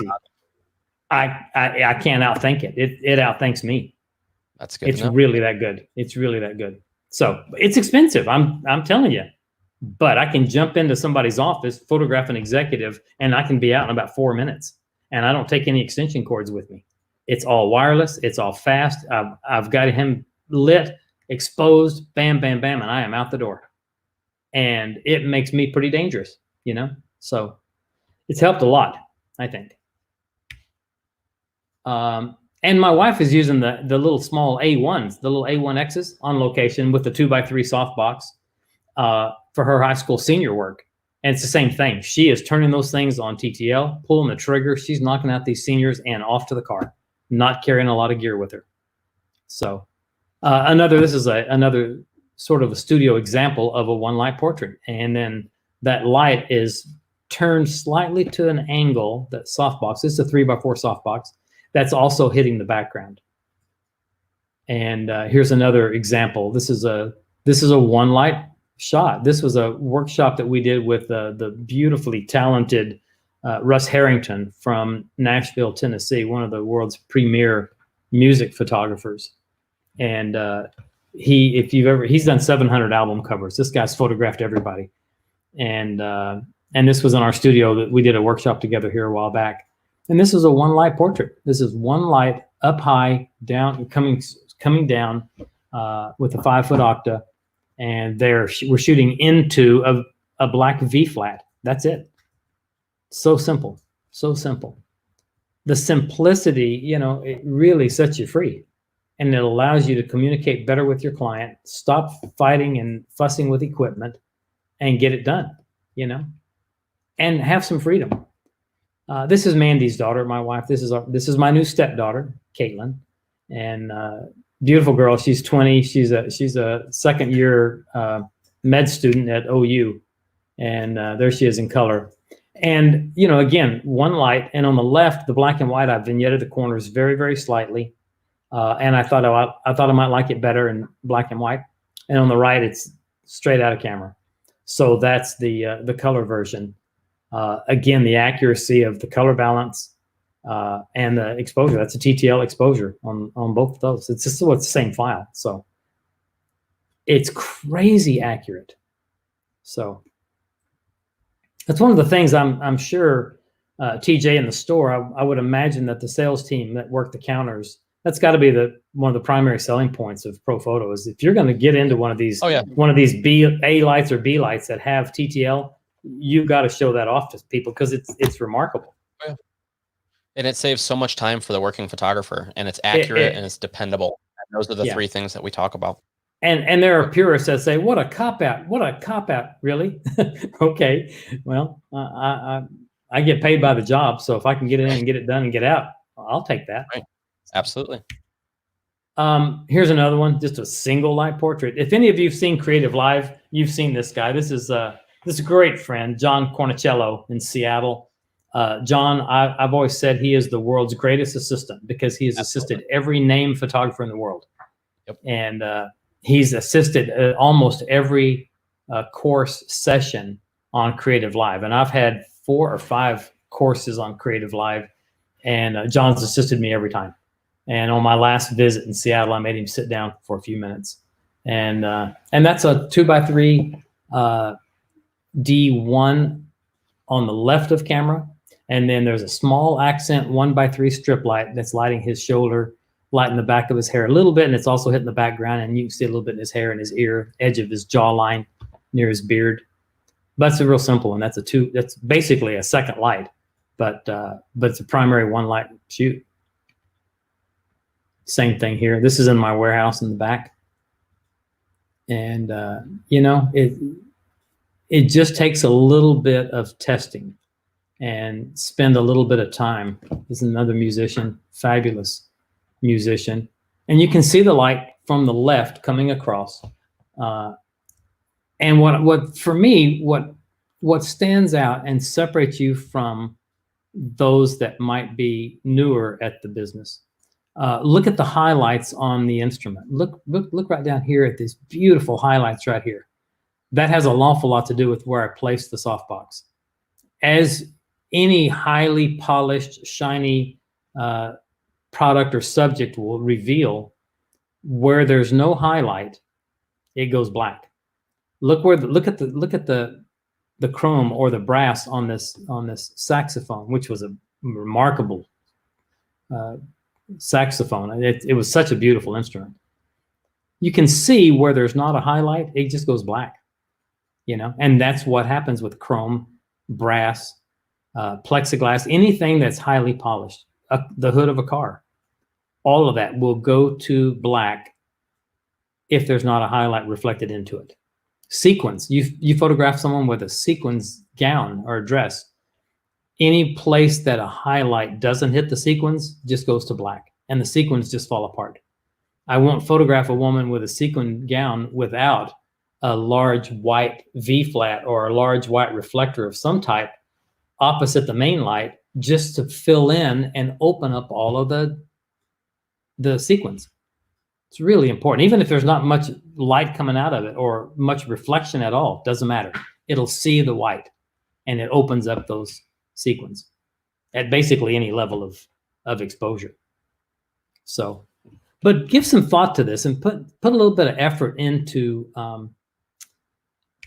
I can't outthink it. It outthinks me. That's good. It's really that good. It's really that good. So it's expensive. I'm telling you, But I can jump into somebody's office, photograph an executive, and I can be out in about 4 minutes. And I don't take any extension cords with me. It's all wireless. It's all fast. I've got him lit, exposed, bam, bam, bam, and I am out the door. And it makes me pretty dangerous, you know? So it's helped a lot, I think. And my wife is using the little small A1s, the little A1Xs on location with the 2x3 softbox for her high school senior work. And it's the same thing. She is turning those things on TTL, pulling the trigger. She's knocking out these seniors and off to the car, not carrying a lot of gear with her. So this is another sort of a studio example of a one light portrait. And then that light is turned slightly to an angle, that softbox. This is a 3x4 softbox that's also hitting the background. And here's another example. This is a one light shot. This was a workshop that we did with the beautifully talented Russ Harrington from Nashville, Tennessee, one of the world's premier music photographers. And he's done 700 album covers. This guy's photographed everybody. And this was in our studio that we did a workshop together here a while back. And this is a one light portrait. This is one light up high, down, coming down with a 5-foot octa. And we're shooting into a black V flat. That's it. So simple, so simple. The simplicity, it really sets you free, and it allows you to communicate better with your client, stop fighting and fussing with equipment, and get it done, and have some freedom. This is Mandy's daughter, my wife. This is my new stepdaughter, Caitlin, and beautiful girl. She's 20. She's a second year med student at OU, and there she is in color. And again, one light, and on the left, the black and white, I've vignetted the corners very, very slightly, and I thought I might like it better in black and white. And on the right, it's straight out of camera. So that's the color version. Again, the accuracy of the color balance. And the exposure, that's a TTL exposure on both of those. It's the same file. So it's crazy accurate. So that's one of the things I'm sure TJ in the store, I would imagine that the sales team that work the counters, that's got to be one of the primary selling points of Profoto, is if you're going to get into one of these A lights or B lights that have TTL, you've got to show that off to people because it's remarkable. Oh, yeah. And it saves so much time for the working photographer, and it's accurate and it's dependable. And those are the three things that we talk about. And there are purists that say, what a cop-out, really? Okay, well, I get paid by the job, so if I can get in and get it done and get out, I'll take that. Right. Absolutely. Here's another one, just a single light portrait. If any of you have seen Creative Live, you've seen this guy. This is a great friend, John Cornicello in Seattle. John, I've always said he is the world's greatest assistant because he has assisted every named photographer in the world. Yep. And he's assisted almost every course session on Creative Live. And I've had 4 or 5 courses on Creative Live, and John's assisted me every time. And on my last visit in Seattle, I made him sit down for a few minutes. And that's a 2x3 D1 on the left of camera. And then there's a small accent 1x3 strip light that's lighting his shoulder, lighting the back of his hair a little bit, and it's also hitting the background, and you can see a little bit in his hair and his ear, edge of his jawline near his beard. But it's a real simple one. That's basically a second light, but it's a primary one light shoot. Same thing here. This is in my warehouse in the back. And it just takes a little bit of testing and spend a little bit of time. This is another musician, fabulous musician. And you can see the light from the left coming across. And what for me, what stands out and separates you from those that might be newer at the business, look at the highlights on the instrument. Look right down here at these beautiful highlights right here. That has an awful lot to do with where I place the softbox. As any highly polished, shiny product or subject will reveal, where there's no highlight, it goes black. Look where look at the chrome or the brass on this saxophone, which was a remarkable saxophone. It was such a beautiful instrument. You can see where there's not a highlight, it just goes black, and that's what happens with chrome, brass, plexiglass, anything that's highly polished, the hood of a car, all of that will go to black if there's not a highlight reflected into it. Sequins, you photograph someone with a sequins gown or a dress, any place that a highlight doesn't hit the sequins just goes to black, and the sequins just fall apart. I won't photograph a woman with a sequin gown without a large white V-flat or a large white reflector of some type opposite the main light, just to fill in and open up all of the sequins. It's really important. Even if there's not much light coming out of it or much reflection at all, doesn't matter. It'll see the white and it opens up those sequins at basically any level of exposure. So, but give some thought to this and put a little bit of effort into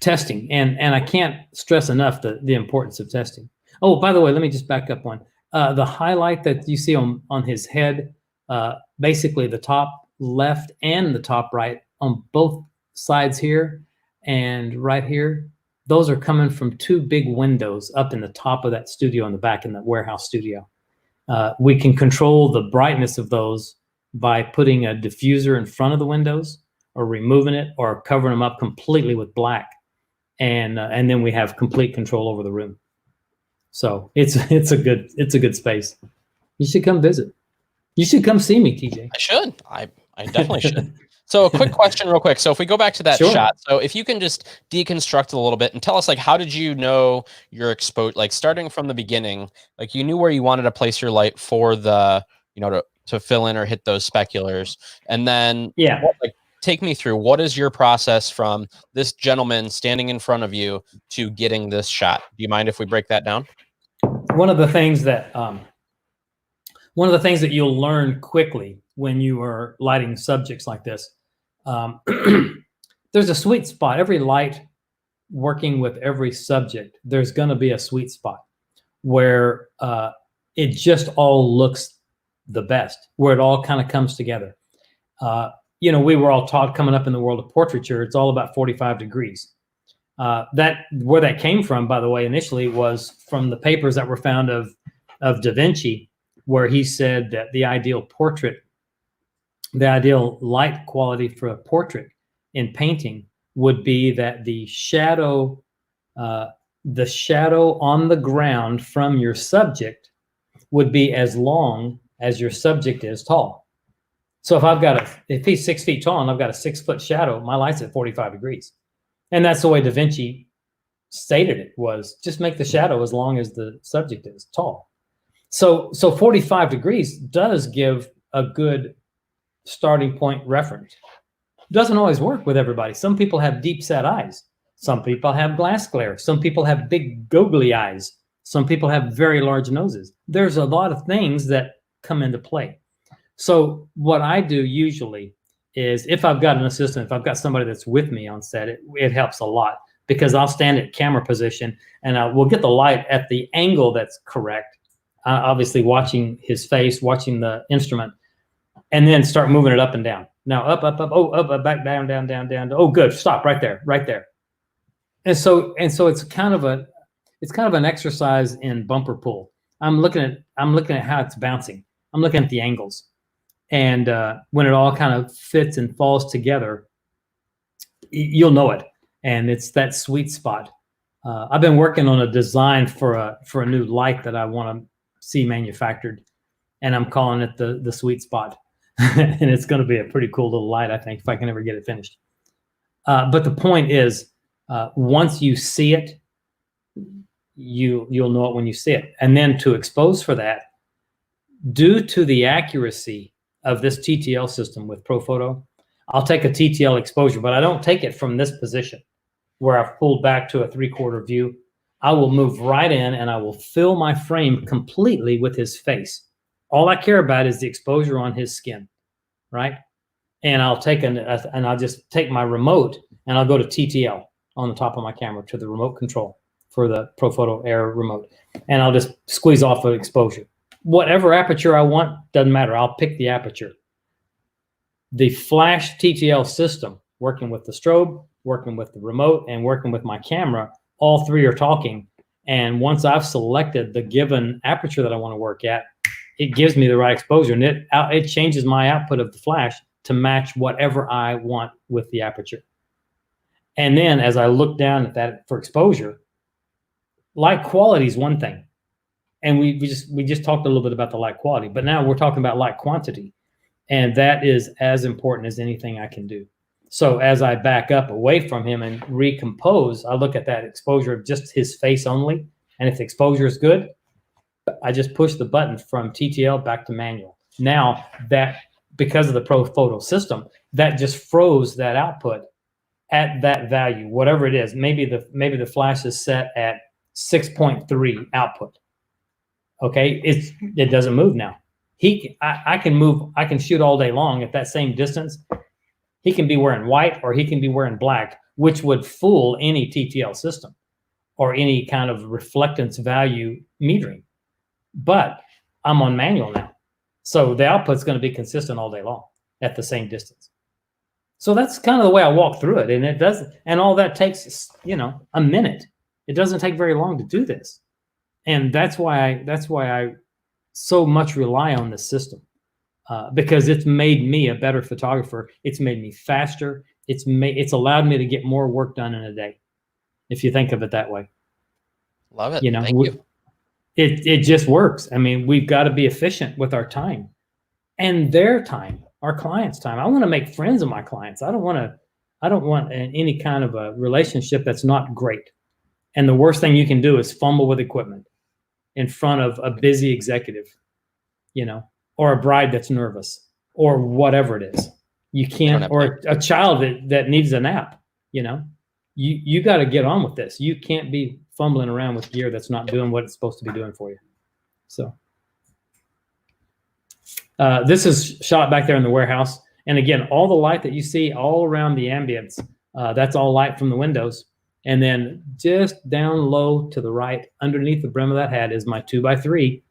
testing. And I can't stress enough the importance of testing. Oh, by the way, let me just back up one. The highlight that you see on his head, basically the top left and the top right on both sides here and right here, those are coming from two big windows up in the top of that studio in the back in the warehouse studio. We can control the brightness of those by putting a diffuser in front of the windows or removing it or covering them up completely with black. And then we have complete control over the room. So it's a good space. You should come visit. You should come see me, TJ. I should. I definitely should. So a quick question real quick. So if we go back to that shot, so if you can just deconstruct it a little bit and tell us, like, how did you know your exposure, like starting from the beginning, like you knew where you wanted to place your light for the, to fill in or hit those speculars. And then take me through, what is your process from this gentleman standing in front of you to getting this shot? Do you mind if we break that down? One of the things that you'll learn quickly when you are lighting subjects like this, there's a sweet spot. Every light working with every subject, there's going to be a sweet spot where it just all looks the best, where it all kind of comes together. We were all taught coming up in the world of portraiture, it's all about 45 degrees. Where that came from, by the way, initially was from the papers that were found of Da Vinci, where he said that the ideal light quality for a portrait in painting would be that the shadow on the ground from your subject would be as long as your subject is tall. So if he's 6 feet tall and I've got a 6 foot shadow, my light's at 45 degrees. And that's the way Da Vinci stated it, was just make the shadow as long as the subject is tall. So 45 degrees does give a good starting point reference. Doesn't always work with everybody. Some people have deep set eyes. Some people have glass glare. Some people have big googly eyes. Some people have very large noses. There's a lot of things that come into play. So what I do usually is, if I've got an assistant, if I've got somebody that's with me on set, it helps a lot, because I'll stand at camera position and we'll get the light at the angle that's correct. Obviously watching his face, watching the instrument, and then start moving it up and down. Now up, back, down, down, down, down. Oh, good. Stop right there, right there. And so it's kind of an exercise in bumper pull. I'm looking at how it's bouncing. I'm looking at the angles. And when it all kind of fits and falls together, you'll know it. And it's that sweet spot. I've been working on a design for a new light that I want to see manufactured, and I'm calling it the sweet spot. And it's going to be a pretty cool little light, I think, if I can ever get it finished. But the point is, once you see it, you'll know it when you see it. And then to expose for that, due to the accuracy of this TTL system with Profoto, I'll take a TTL exposure, but I don't take it from this position where I've pulled back to a 3/4 view. I will move right in and I will fill my frame completely with his face. All I care about is the exposure on his skin, right? And I'll take and I'll just take my remote and I'll go to TTL. on the top of my camera to the remote control for the Profoto Air remote. And I'll just squeeze off an exposure. Whatever aperture I want, doesn't matter. I'll pick the aperture. The flash TTL system, working with the strobe, working with the remote, and working with my camera, all three are talking. And once I've selected the given aperture that I want to work at, it gives me the right exposure, and it changes my output of the flash to match whatever I want with the aperture. And then as I look down at that for exposure, light quality is one thing. And we just talked a little bit about the light quality, but now we're talking about light quantity. And that is as important as anything I can do. So as I back up away from him and recompose, I look at that exposure of just his face only. And if the exposure is good, I just push the button from TTL back to manual. Now that, because of the Profoto system, that just froze that output at that value, whatever it is. Maybe the flash is set at 6.3 output. Okay, it doesn't move now. I can move, I can shoot all day long at that same distance. He can be wearing white or he can be wearing black, which would fool any TTL system or any kind of reflectance value metering. But I'm on manual now. So the output's going to be consistent all day long at the same distance. So that's kind of the way I walk through it. And it doesn't, and all that takes, a minute. It doesn't take very long to do this. And that's why I so much rely on this system, because it's made me a better photographer. It's made me faster. It's allowed me to get more work done in a day, if you think of it that way. Love it. Thank you. It just works. I mean, we've got to be efficient with our time and their time, our clients' time. I want to make friends of my clients. I don't want any kind of a relationship that's not great. And the worst thing you can do is fumble with equipment in front of a busy executive, or a bride that's nervous or whatever it is. You can't, or a child that needs a nap, you got to get on with this. You can't be fumbling around with gear that's not doing what it's supposed to be doing for you. So this is shot back there in the warehouse. And again, all the light that you see all around the ambience, that's all light from the windows. And then just down low to the right, underneath the brim of that hat, is my 2x3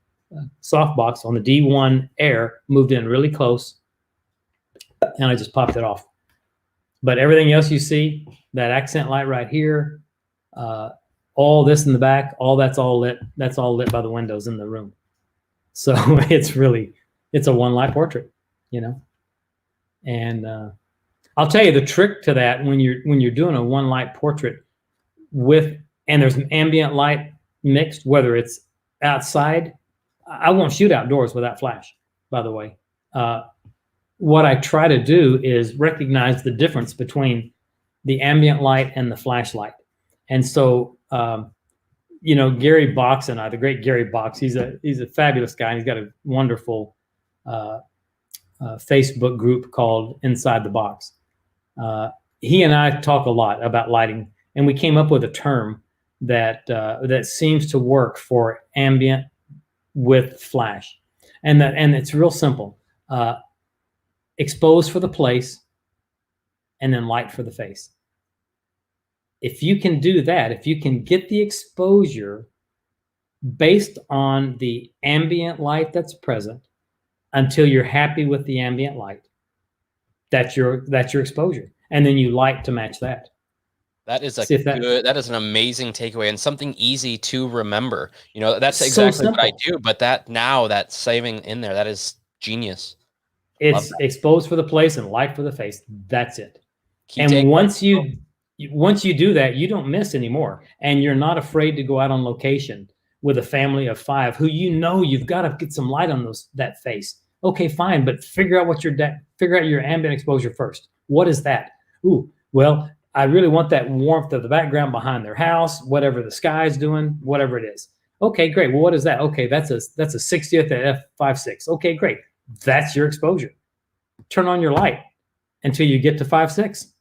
softbox on the D1 Air, moved in really close, and I just popped it off. But everything else you see, that accent light right here, all this in the back, that's all lit. That's all lit by the windows in the room. So it's a one light portrait, And I'll tell you the trick to that when you're doing a one light portrait and there's an ambient light mixed, whether it's outside. I won't shoot outdoors without flash, by the way. What I try to do is recognize the difference between the ambient light and the flashlight. And so, Gary Box and I, the great Gary Box, he's a fabulous guy. And he's got a wonderful Facebook group called Inside the Box. He and I talk a lot about lighting, and we came up with a term that seems to work for ambient with flash, and it's real simple. Expose for the place, and then light for the face. If you can do that, if you can get the exposure based on the ambient light that's present until you're happy with the ambient light, that's your exposure. And then you light to match that. That is that is an amazing takeaway and something easy to remember. That's exactly what I do, but that saving in there, that is genius. It's exposed for the place and light for the face. That's it. And once you do that, you don't miss anymore. And you're not afraid to go out on location with a family of 5 who you've got to get some light on that face. Okay, fine, but figure out your ambient exposure first. What is that? Ooh, well, I really want that warmth of the background behind their house, whatever the sky's doing, whatever it is. Okay, great. Well, what is that? Okay, that's a 60th at f5.6. Okay, great. That's your exposure. Turn on your light until you get to 5.6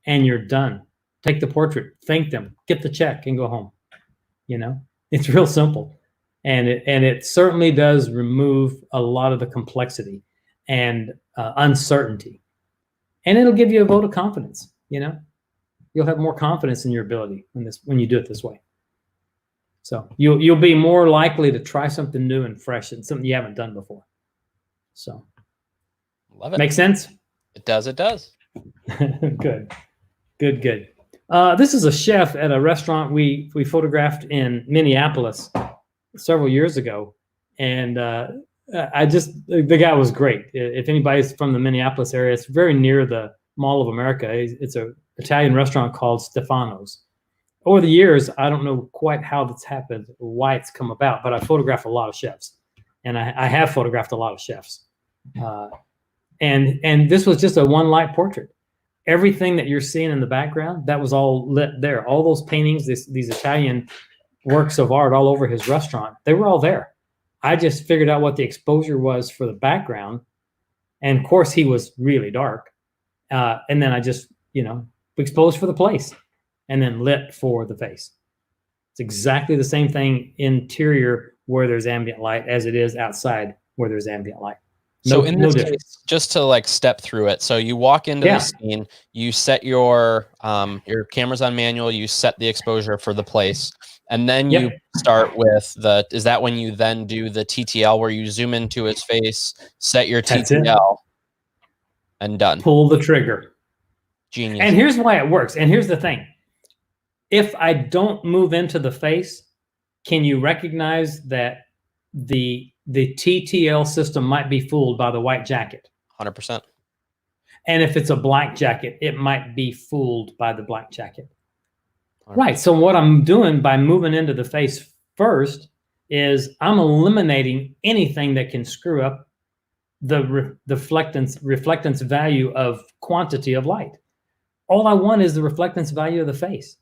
and you're done. Take the portrait, thank them, get the check, and go home. It's real simple. And it certainly does remove a lot of the complexity and uncertainty. And it'll give you a vote of confidence, you'll have more confidence in your ability when you do it this way. So you'll be more likely to try something new and fresh and something you haven't done before. So love it. Make sense? It does. It does. Good. This is a chef at a restaurant we photographed in Minneapolis several years ago, and the guy was great. If anybody's from the Minneapolis area, it's very near the Mall of America. It's an Italian restaurant called Stefano's. Over the years, I don't know quite how that's happened, why it's come about, but I photographed a lot of chefs, and I have photographed a lot of chefs. And this was just a one light portrait. Everything that you're seeing in the background, that was all lit there. All those paintings, these Italian works of art all over his restaurant, they were all there. I just figured out what the exposure was for the background. And of course, he was really dark. And then I just, exposed for the place and then lit for the face. It's exactly the same thing interior where there's ambient light as it is outside where there's ambient light. So in this case, just to step through it. So you walk into the scene, you set your cameras on manual, you set the exposure for the place, and then you start with is that when you then do the TTL where you zoom into his face, set your TTL, and done. Pull the trigger. Genius. And here's why it works. And here's the thing. If I don't move into the face, can you recognize that the TTL system might be fooled by the white jacket? 100%. And if it's a black jacket, it might be fooled by the black jacket. 100%. Right. So what I'm doing by moving into the face first is I'm eliminating anything that can screw up the reflectance value of quantity of light. All I want is the reflectance value of the face.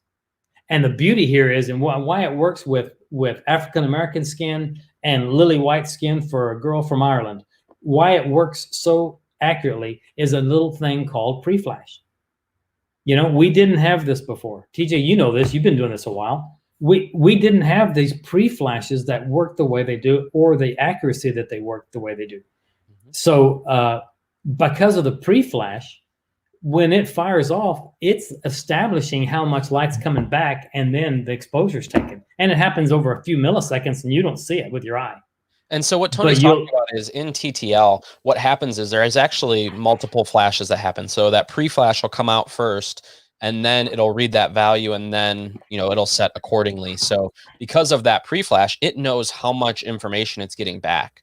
And the beauty here is, and why it works with African-American skin and lily white skin for a girl from Ireland, why it works so accurately is a little thing called pre-flash. We didn't have this before. TJ, you know this. You've been doing this a while. We didn't have these pre-flashes that work the way they do, or the accuracy that they work the way they do. Mm-hmm. So because of the pre-flash, when it fires off, it's establishing how much light's coming back, and then the exposure's taken. And it happens over a few milliseconds, and you don't see it with your eye. And so what Tony's talking about is in TTL, what happens is there is actually multiple flashes that happen. So that pre-flash will come out first, and then it'll read that value, and then it'll set accordingly. So because of that pre-flash, it knows how much information it's getting back.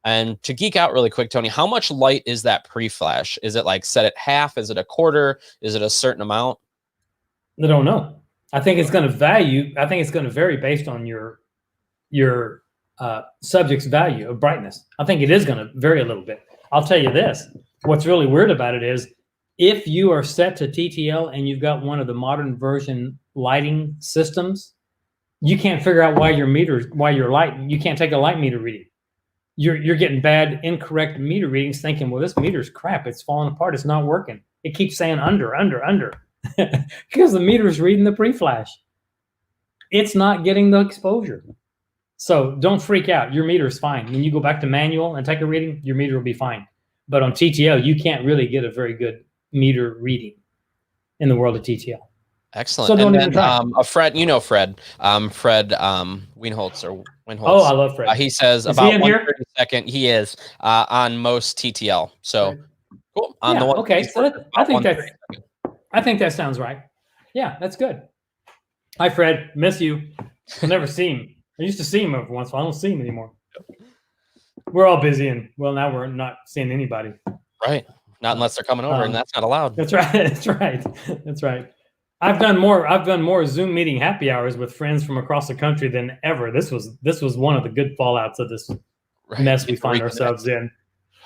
And to geek out really quick, Tony, how much light is that pre-flash? Is it set at half? Is it a quarter? Is it a certain amount? I don't know. I think it's going to vary based on your subject's value of brightness. I think it is going to vary a little bit. I'll tell you this. What's really weird about it is if you are set to TTL and you've got one of the modern version lighting systems, you can't figure out you can't take a light meter reading. You're getting bad, incorrect meter readings, thinking, well, this meter's crap. It's falling apart. It's not working. It keeps saying under, because the meter's reading the pre-flash. It's not getting the exposure. So don't freak out. Your meter is fine. When you go back to manual and take a reading, your meter will be fine. But on TTL, you can't really get a very good meter reading in the world of TTL. Excellent. So don't and even then try. Fred, Fred Weinholtz or Weinholtz. Oh, I love Fred. He says is about he 1/32. He is on most TTL. So right. Cool. On the one. Okay. So I think that sounds right. Yeah, that's good. Hi, Fred. Miss you. I'll never see him. I used to see him every once in a while. I don't see him anymore. We're all busy, and now we're not seeing anybody. Right. Not unless they're coming over, and that's not allowed. That's right. That's right. I've done more Zoom meeting happy hours with friends from across the country than ever. This was one of the good fallouts of this mess we find ourselves in.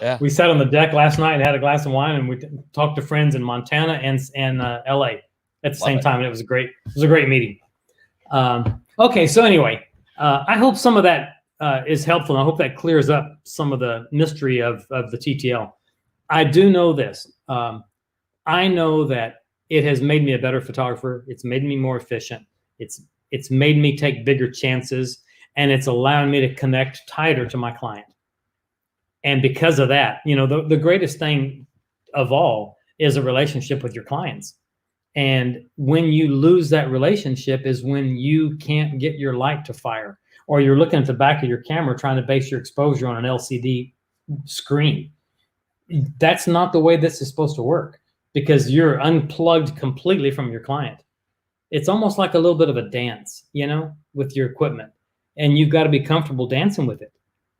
Yeah. We sat on the deck last night and had a glass of wine, and we talked to friends in Montana and LA at the same time. And it was a great meeting. Okay. So anyway, I hope some of that is helpful. And I hope that clears up some of the mystery of the TTL. I do know this. I know that it has made me a better photographer. It's made me more efficient. It's made me take bigger chances, and it's allowing me to connect tighter to my client. And because of that, the greatest thing of all is a relationship with your clients. And when you lose that relationship is when you can't get your light to fire, or you're looking at the back of your camera trying to base your exposure on an LCD screen. That's not the way this is supposed to work, because you're unplugged completely from your client. It's almost like a little bit of a dance, with your equipment, and you've got to be comfortable dancing with it.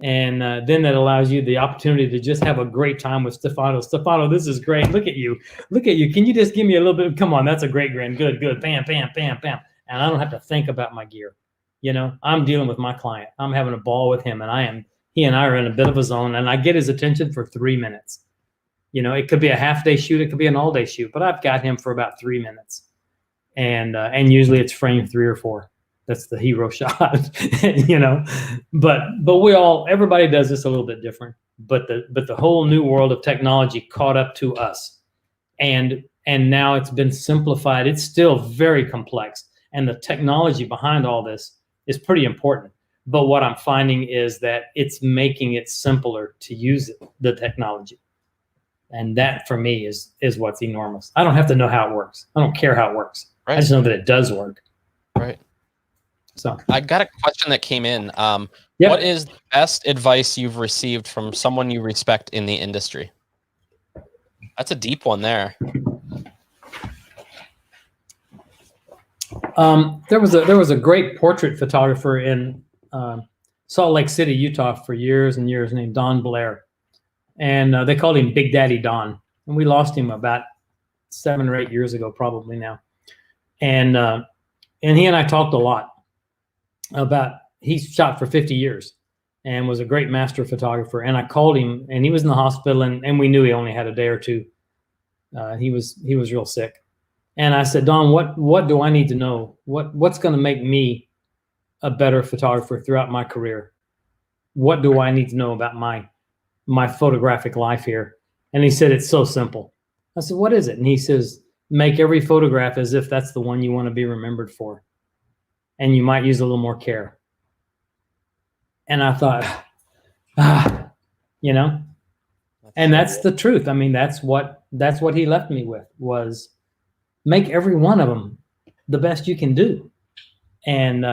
And then that allows you the opportunity to just have a great time with Stefano. Stefano, this is great. Look at you. Can you just give me a little bit? Come on, that's a great grin. Good. Bam, bam, bam, bam. And I don't have to think about my gear. I'm dealing with my client. I'm having a ball with him, and he and I are in a bit of a zone, and I get his attention for 3 minutes. It could be a half-day shoot, it could be an all-day shoot, but I've got him for about 3 minutes. And usually it's frame 3 or 4. That's the hero shot, But everybody does this a little bit different. But the whole new world of technology caught up to us, and now it's been simplified. It's still very complex, and the technology behind all this is pretty important. But what I'm finding is that it's making it simpler to use the technology, and that for me is what's enormous. I don't have to know how it works. I don't care how it works. Right. I just know that it does work. Right. So I got a question that came in. Yep. What is the best advice you've received from someone you respect in the industry? That's a deep one there. There was a great portrait photographer in Salt Lake City, Utah, for years and years, named Don Blair, and they called him Big Daddy Don. And we lost him about 7 or 8 years ago, probably now. And he and I talked a lot about, he shot for 50 years and was a great master photographer. And I called him, and he was in the hospital, and we knew he only had a day or two. He was real sick. And I said, Don, what do I need to know? What's going to make me a better photographer throughout my career? What do I need to know about my photographic life here? And he said, it's so simple. I said, what is it? And he says, make every photograph as if that's the one you want to be remembered for. And you might use a little more care. And I thought, and that's the truth. I mean, that's what he left me with, was make every one of them the best you can do. And,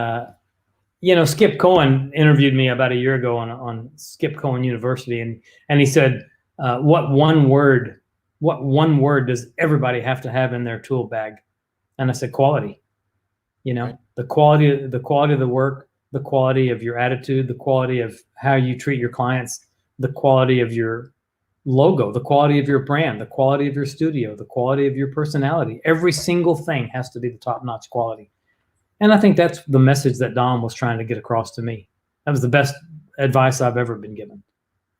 Skip Cohen interviewed me about a year ago on Skip Cohen University. And he said, what one word does everybody have to have in their tool bag? And I said, quality. Right. The quality of the work, the quality of your attitude, the quality of how you treat your clients, the quality of your logo, the quality of your brand, the quality of your studio, the quality of your personality. Every single thing has to be the top-notch quality. And I think that's the message that Don was trying to get across to me. That was the best advice I've ever been given.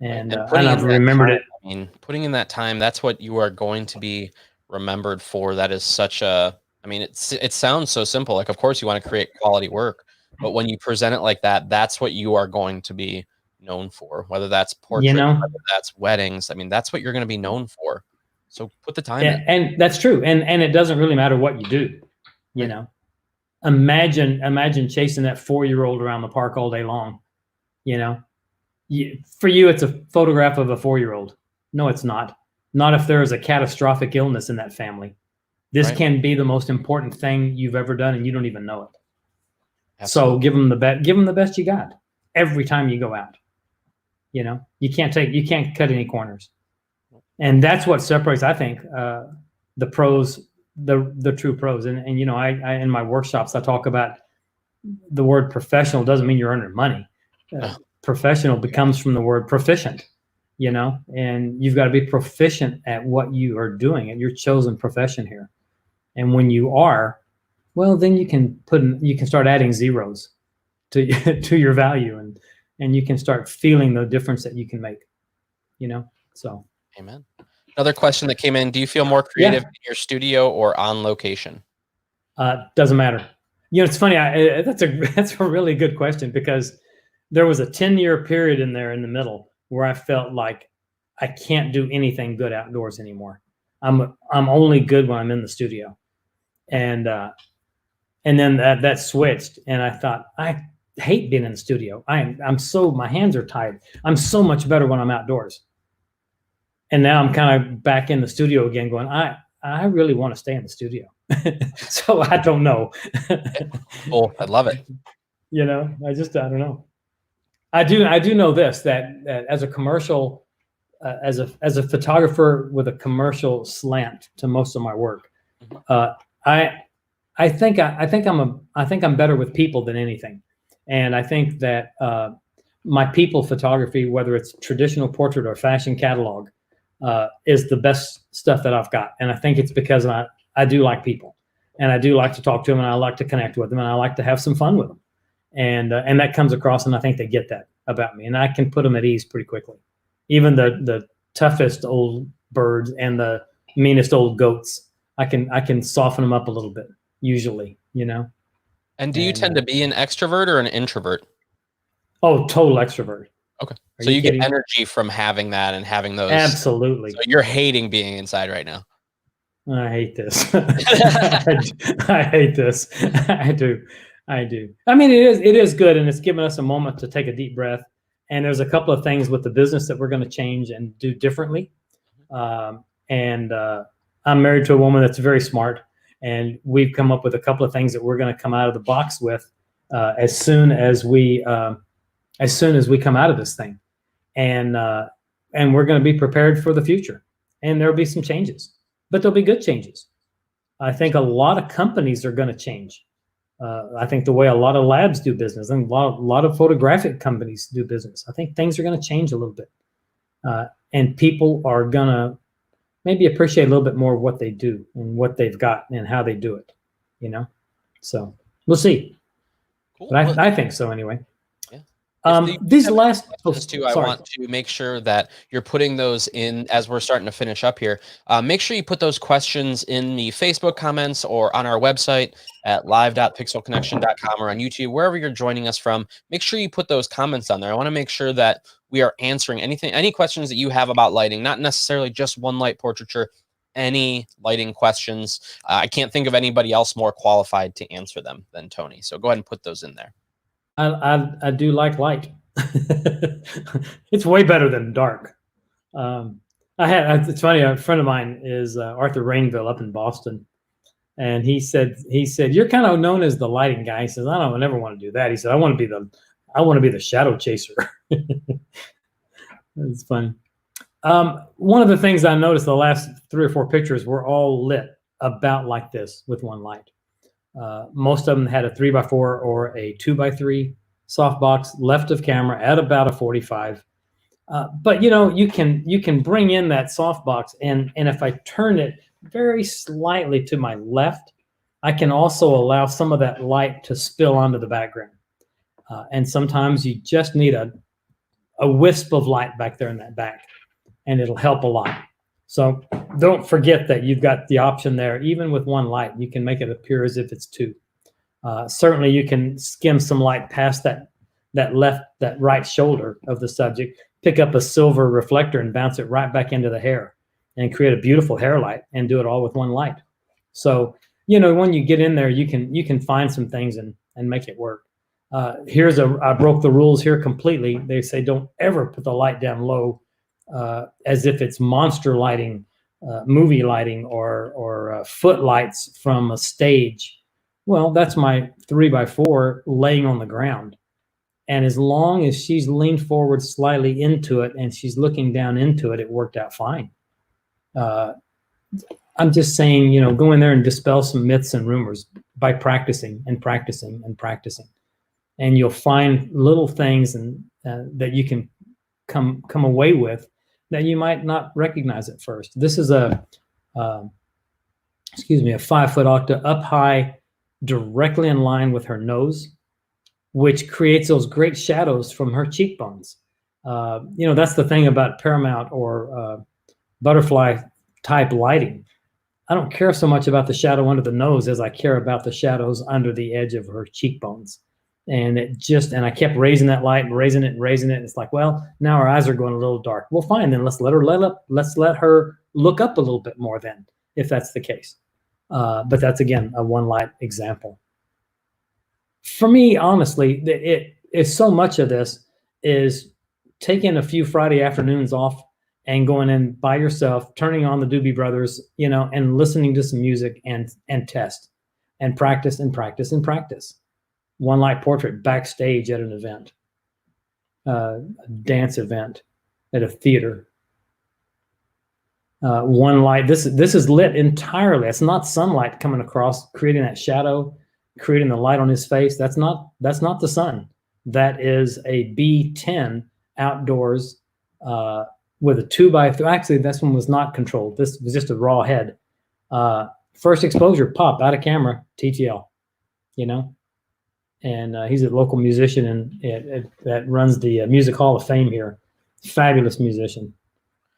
And I've remembered it. I mean, putting in that time, that's what you are going to be remembered for. That is such a, I mean, it sounds so simple. Like, of course you want to create quality work, but when you present it like that, that's what you are going to be known for, whether that's portraits, whether that's weddings. I mean, that's what you're going to be known for. So put the time in. And that's true. And it doesn't really matter what you do, Imagine chasing that 4-year-old around the park all day long. For you, it's a photograph of a 4-year-old. No, it's not. Not if there is a catastrophic illness in that family. This can be the most important thing you've ever done, and you don't even know it. Absolutely. So give them the best you got every time you go out. You can't cut any corners. And that's what separates, I think, the pros, the true pros. And I in my workshops, I talk about the word professional doesn't mean you're earning money. Professional becomes from the word proficient, and you've got to be proficient at what you are doing at your chosen profession here. And when you are, well, then you can start adding zeros to your value, and you can start feeling the difference that you can make, so. Amen. Another question that came in, do you feel more creative in your studio or on location? Doesn't matter. It's funny. That's a really good question, because there was a 10-year period in there in the middle where I felt like I can't do anything good outdoors anymore. I'm only good when I'm in the studio. And then that switched, and I thought, I hate being in the studio. My hands are tied. I'm so much better when I'm outdoors. And now I'm kind of back in the studio again going, I really want to stay in the studio. So I don't know. Oh, I love it. You know, I don't know. I do know this, that as a commercial, as a photographer with a commercial slant to most of my work, I I think I'm better with people than anything, and I think that my people photography, whether it's traditional portrait or fashion catalog, is the best stuff that I've got, and I think it's because I do like people, and I do like to talk to them, and I like to connect with them, and I like to have some fun with them, and that comes across, and I think they get that about me, and I can put them at ease pretty quickly, even the toughest old birds and the meanest old goats. I can soften them up a little bit usually, you know. And do you tend to be an extrovert or an introvert? Oh, total extrovert. Okay. Are So you you get kidding? energy from having that and having those. Absolutely. So you're hating being inside right now. I hate this. I hate this. I do. I do. I mean, it is good, and it's given us a moment to take a deep breath. And there's a couple of things with the business that we're going to change and do differently. And I'm married to a woman that's very smart, and we've come up with a couple of things that we're going to come out of the box with as soon as we come out of this thing, and we're going to be prepared for the future. And there'll be some changes, but there'll be good changes. I think a lot of companies are going to change. I think the way a lot of labs do business, and a lot of photographic companies do business, I think things are going to change a little bit, and people are going to maybe appreciate a little bit more of what they do and what they've got and how they do it, you know? So we'll see. Cool. But I think so anyway. Yeah. These last two, I want to make sure that you're putting those in as we're starting to finish up here. Make sure you put those questions in the Facebook comments or on our website at live.pixelconnection.com or on YouTube, wherever you're joining us from. Make sure you put those comments on there. I want to make sure that we are answering any questions that you have about lighting, not necessarily just one light portraiture, any lighting questions. I can't think of anybody else more qualified to answer them than Tony. So go ahead and put those in there. I do like light. It's way better than dark. It's funny. A friend of mine is Arthur Rainville up in Boston, and he said you're kind of known as the lighting guy. He says I never want to do that. He said I want to be the shadow chaser. It's funny. One of the things I noticed the last 3 or 4 pictures were all lit about like this with one light. Most of them had a 3x4 or a 2x3 softbox left of camera at about a 45. But you know, you can bring in that softbox, and if I turn it very slightly to my left, I can also allow some of that light to spill onto the background. And sometimes you just need a wisp of light back there in that back, and it'll help a lot. So don't forget that you've got the option there. Even with one light, you can make it appear as if it's 2. Certainly you can skim some light past that right shoulder of the subject, pick up a silver reflector and bounce it right back into the hair and create a beautiful hair light, and do it all with one light. So, you know, when you get in there, you can find some things and make it work. I broke the rules here completely. They say don't ever put the light down low, as if it's monster lighting, movie lighting, or footlights from a stage. Well, that's my 3x4 laying on the ground. And as long as she's leaned forward slightly into it and she's looking down into it, it worked out fine. I'm just saying, you know, go in there and dispel some myths and rumors by practicing and practicing and practicing. And you'll find little things that you can come away with that you might not recognize at first. This is a 5-foot octa up high, directly in line with her nose, which creates those great shadows from her cheekbones. You know, that's the thing about Paramount or butterfly type lighting. I don't care so much about the shadow under the nose as I care about the shadows under the edge of her cheekbones. And I kept raising that light and raising it. It's like, well, now our eyes are going a little dark. Well, fine, then let's let her look up a little bit more then, if that's the case. But that's, again, a one light example. For me, honestly, it is so much of this is taking a few Friday afternoons off and going in by yourself, turning on the Doobie Brothers, and listening to some music and test and practice and practice and practice. One light portrait backstage at an event, a dance event, at a theater. One light. This is lit entirely. It's not sunlight coming across, creating that shadow, creating the light on his face. That's not the sun. That is a B10 outdoors with a 2x3. Actually, this one was not controlled. This was just a raw head. First exposure, pop out of camera, TTL. And he's a local musician and that runs the Music Hall of Fame here. Fabulous musician.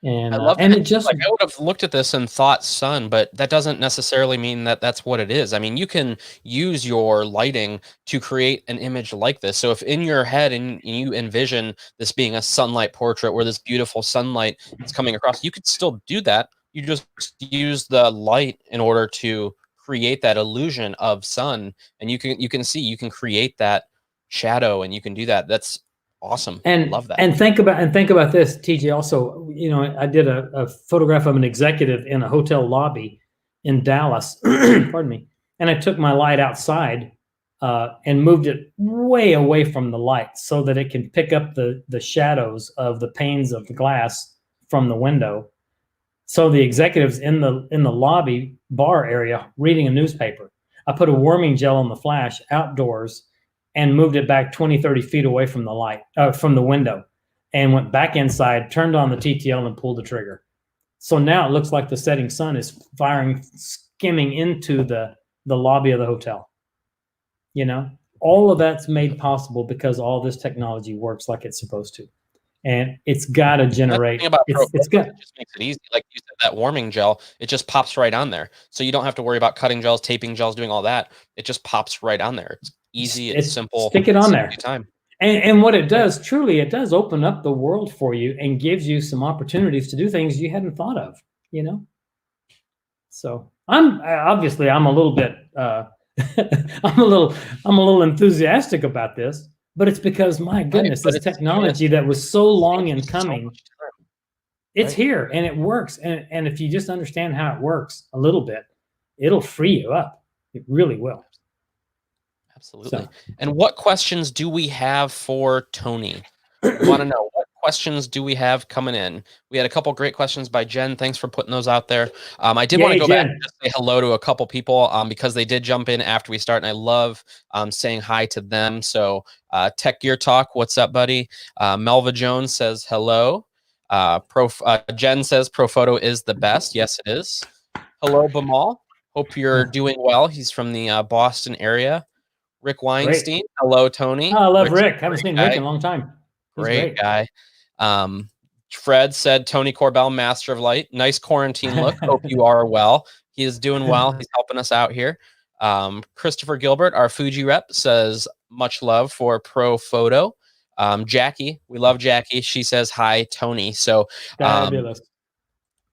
And I love and that. it just I would have looked at this and thought sun, but that doesn't necessarily mean that that's what it is. I mean, you can use your lighting to create an image like this. So if in your head and you envision this being a sunlight portrait where this beautiful sunlight is coming across, you could still do that. You just use the light in order to create that illusion of sun, and you can see, you can create that shadow, and you can do that. That's awesome. And love that. And think about this, TJ. Also, I did a photograph of an executive in a hotel lobby in Dallas. Pardon me. And I took my light outside and moved it way away from the light so that it can pick up the shadows of the panes of the glass from the window. So the executive's in the lobby bar area reading a newspaper. I put a warming gel on the flash outdoors and moved it back 20, 30 feet away from the light, from the window, and went back inside, turned on the TTL and pulled the trigger. So now it looks like the setting sun is skimming into the lobby of the hotel. All of that's made possible because all this technology works like it's supposed to. And it's got to generate. It's got. It just makes it easy. Like you said, that warming gel, it just pops right on there. So you don't have to worry about cutting gels, taping gels, doing all that. It just pops right on there. It's easy. It's simple. Stick it on there. Time. And what it does, truly, it does open up the world for you and gives you some opportunities to do things you hadn't thought of. So I'm a little bit. I'm a little enthusiastic about this. But it's because, my goodness, this technology that was so long in coming, it's here and it works. And if you just understand how it works a little bit, it'll free you up. It really will. Absolutely. So, and what questions do we have for Tony? I want to know, what questions do we have coming in? We had a couple great questions by Jen. Thanks for putting those out there. I did want to go back and just say hello to a couple people because they did jump in after we start, and I love saying hi to them. So Tech Gear Talk, what's up, buddy? Melva Jones says hello. Jen says Profoto is the best. Yes, it is. Hello, Bamal. Hope you're doing well. He's from the Boston area. Rick Weinstein. Great. Hello, Tony. Oh, I love Rick. Haven't seen Rick in a long time. Great guy. Fred said, Tony Korbell, Master of Light. Nice quarantine look. Hope you are well. He is doing well. He's helping us out here. Christopher Gilbert, our Fuji rep, says, much love for Profoto. Jackie, we love Jackie. She says, hi, Tony. So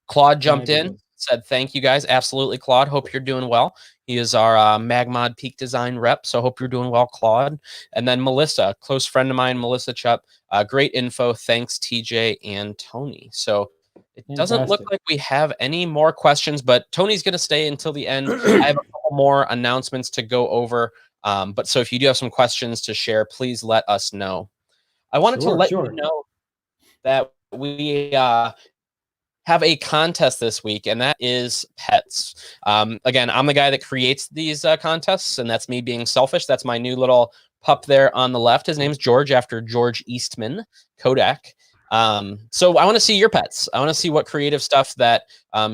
Claude jumped in, said, thank you guys. Absolutely, Claude. Hope you're doing well. He is our Magmod Peak Design rep, so hope you're doing well, Claude. And then Melissa, close friend of mine, Melissa Chupp. Great info. Thanks, TJ and Tony. So it doesn't look like we have any more questions, but Tony's going to stay until the end. I have a couple more announcements to go over. But so if you do have some questions to share, please let us know. I wanted to let you know that we have a contest this week, and that is pets. Again, I'm the guy that creates these contests, and that's me being selfish. That's my new little pup there on the left. His name's George, after George Eastman, Kodak. So I want to see your pets. I want to see what creative stuff that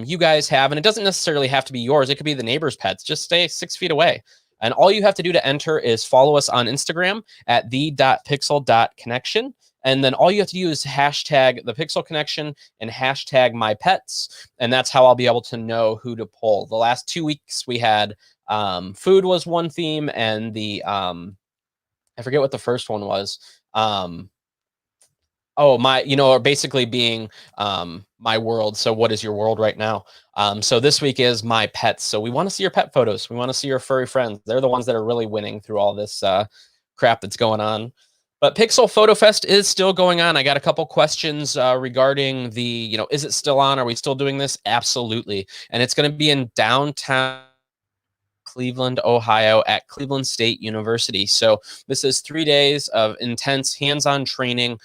you guys have, and it doesn't necessarily have to be yours. It could be the neighbor's pets. Just stay 6 feet away. And all you have to do to enter is follow us on Instagram at the.pixel.connection. And then all you have to do is hashtag the Pixel Connection and hashtag my pets. And that's how I'll be able to know who to pull. The last 2 weeks we had food was one theme, and the I forget what the first one was. Basically being my world. So what is your world right now? So this week is my pets. So we want to see your pet photos. We want to see your furry friends. They're the ones that are really winning through all this crap that's going on. But Pixel Photo Fest is still going on. I got a couple questions regarding the, is it still on? Are we still doing this? Absolutely. And it's going to be in downtown Cleveland, Ohio at Cleveland State University. So this is 3 days of intense hands-on training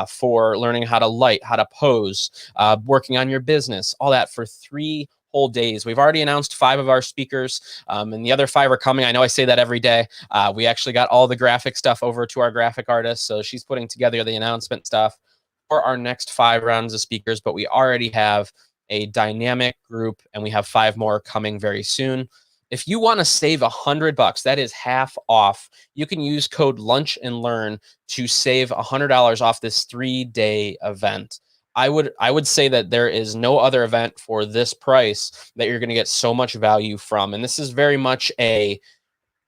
for learning how to light, how to pose, working on your business, all that for 3 whole days. We've already announced 5 of our speakers, and the other 5 are coming. I know I say that every day. We actually got all the graphic stuff over to our graphic artist, so she's putting together the announcement stuff for our next 5 rounds of speakers, but we already have a dynamic group, and we have 5 more coming very soon. If you want to save $100, that is half off. You can use code Lunch and Learn to save $100 off this 3-day event. I would say that there is no other event for this price that you're going to get so much value from. And this is very much a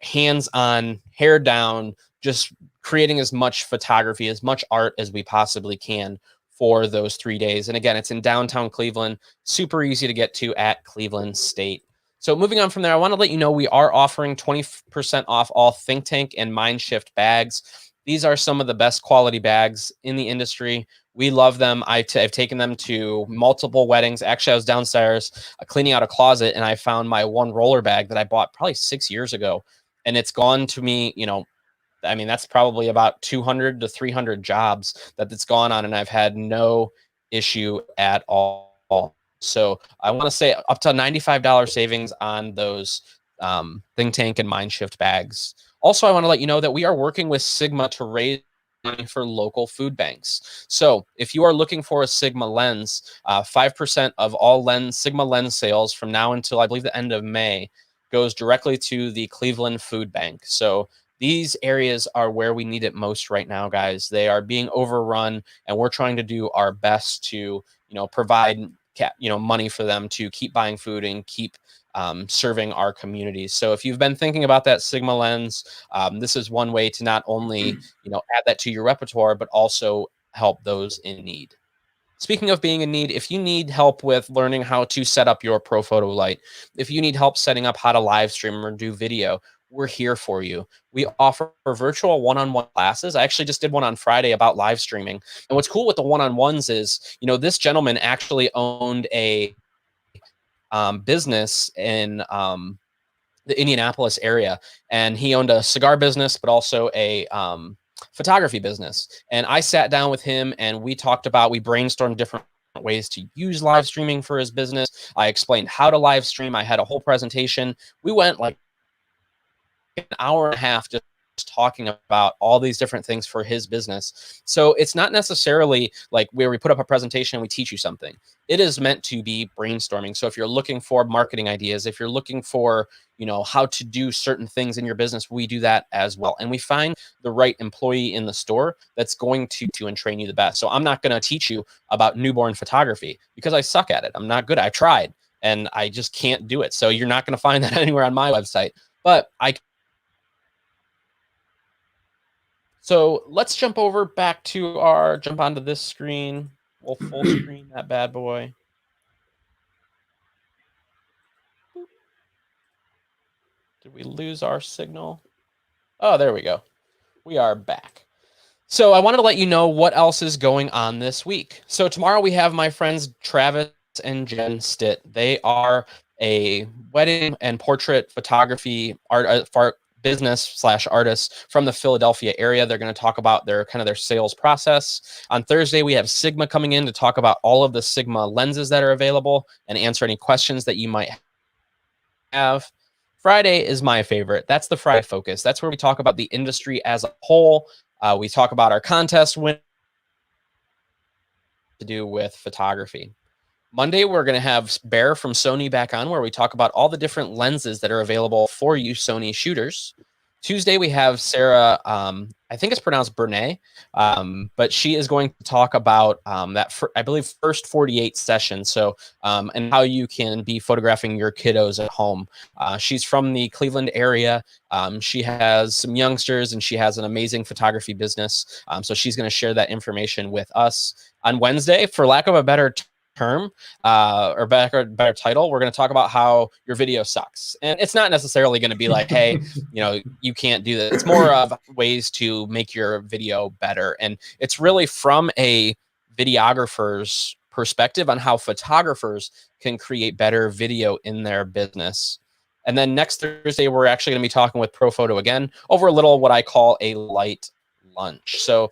hands-on, hair down, just creating as much photography, as much art as we possibly can for those 3 days. And again, it's in downtown Cleveland, super easy to get to at Cleveland State. So moving on from there, I want to let you know we are offering 20% off all Think Tank and Mindshift bags. These are some of the best quality bags in the industry. We love them. I've taken them to multiple weddings. Actually, I was downstairs cleaning out a closet, and I found my one roller bag that I bought probably 6 years ago. And it's gone to me, I mean, that's probably about 200 to 300 jobs that it's gone on, and I've had no issue at all. So I want to say up to $95 savings on those Think Tank and Mindshift bags. Also, I want to let you know that we are working with Sigma to raise money for local food banks. So if you are looking for a Sigma lens, 5% of all Sigma lens sales from now until I believe the end of May goes directly to the Cleveland Food Bank. So these areas are where we need it most right now, guys. They are being overrun, and we're trying to do our best to, provide money for them to keep buying food and keep serving our communities. So if you've been thinking about that Sigma lens, this is one way to not only add that to your repertoire, but also help those in need. Speaking of being in need, if you need help with learning how to set up your Profoto light, if you need help setting up how to live stream or do video, we're here for you. We offer virtual one-on-one classes. I actually just did one on Friday about live streaming. And what's cool with the one-on-ones is, this gentleman actually owned a business in the Indianapolis area, and he owned a cigar business, but also a photography business. And I sat down with him, and we brainstormed different ways to use live streaming for his business. I explained how to live stream. I had a whole presentation. We went like an hour and a half just talking about all these different things for his business. So it's not necessarily like where we put up a presentation and we teach you something. It is meant to be brainstorming. So if you're looking for marketing ideas, if you're looking for, how to do certain things in your business, we do that as well. And we find the right employee in the store that's going to and train you the best. So I'm not going to teach you about newborn photography because I suck at it. I'm not good. I tried and I just can't do it. So you're not going to find that anywhere on my website, but So let's jump onto this screen. We'll full screen that bad boy. Did we lose our signal? Oh, there we go. We are back. So I wanted to let you know what else is going on this week. So tomorrow we have my friends Travis and Jen Stitt. They are a wedding and portrait photography art business/artists from the Philadelphia area. They're going to talk about their sales process. On Thursday, we have Sigma coming in to talk about all of the Sigma lenses that are available and answer any questions that you might have. Friday is my favorite. That's the Friday Focus. That's where we talk about the industry as a whole. We talk about our contest win to do with photography. Monday, we're going to have Bear from Sony back on, where we talk about all the different lenses that are available for you Sony shooters. Tuesday, we have Sarah, I think it's pronounced Bernay, but she is going to talk about I believe, first 48 sessions, and how you can be photographing your kiddos at home. She's from the Cleveland area. She has some youngsters, and she has an amazing photography business, so she's going to share that information with us. On Wednesday, for lack of a better term or better title, we're going to talk about how your video sucks. And it's not necessarily going to be like, hey, you can't do that. It's more of ways to make your video better. And it's really from a videographer's perspective on how photographers can create better video in their business. And then next Thursday, we're actually going to be talking with Profoto again over a little what I call a light lunch. So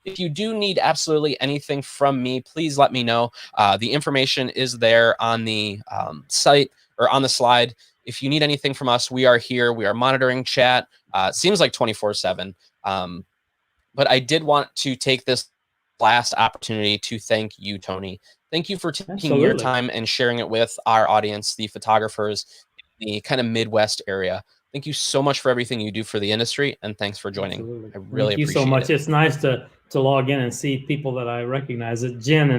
if you do need absolutely anything from me, please let me know. The information is there on the site or on the slide. If you need anything from us, we are here. We are monitoring chat. It seems like 24/7. But I did want to take this last opportunity to thank you, Tony. Thank you for taking your time and sharing it with our audience, the photographers in the kind of Midwest area. Thank you so much for everything you do for the industry, and thanks for joining. Absolutely. I really appreciate it. Thank you so much. It's nice to log in and see people that I recognize. Jen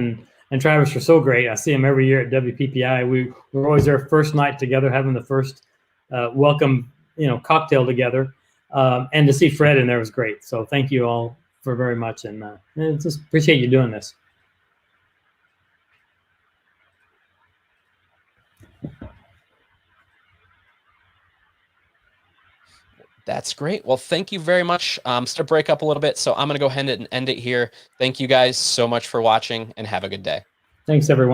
and Travis are so great. I see them every year at WPPI. We're always there first night together, having the first welcome cocktail together, and to see Fred in there was great. So thank you all for very much, and just appreciate you doing this. That's great. Well, thank you very much. To break up a little bit, so I'm going to go ahead and end it here. Thank you guys so much for watching, and have a good day. Thanks, everyone.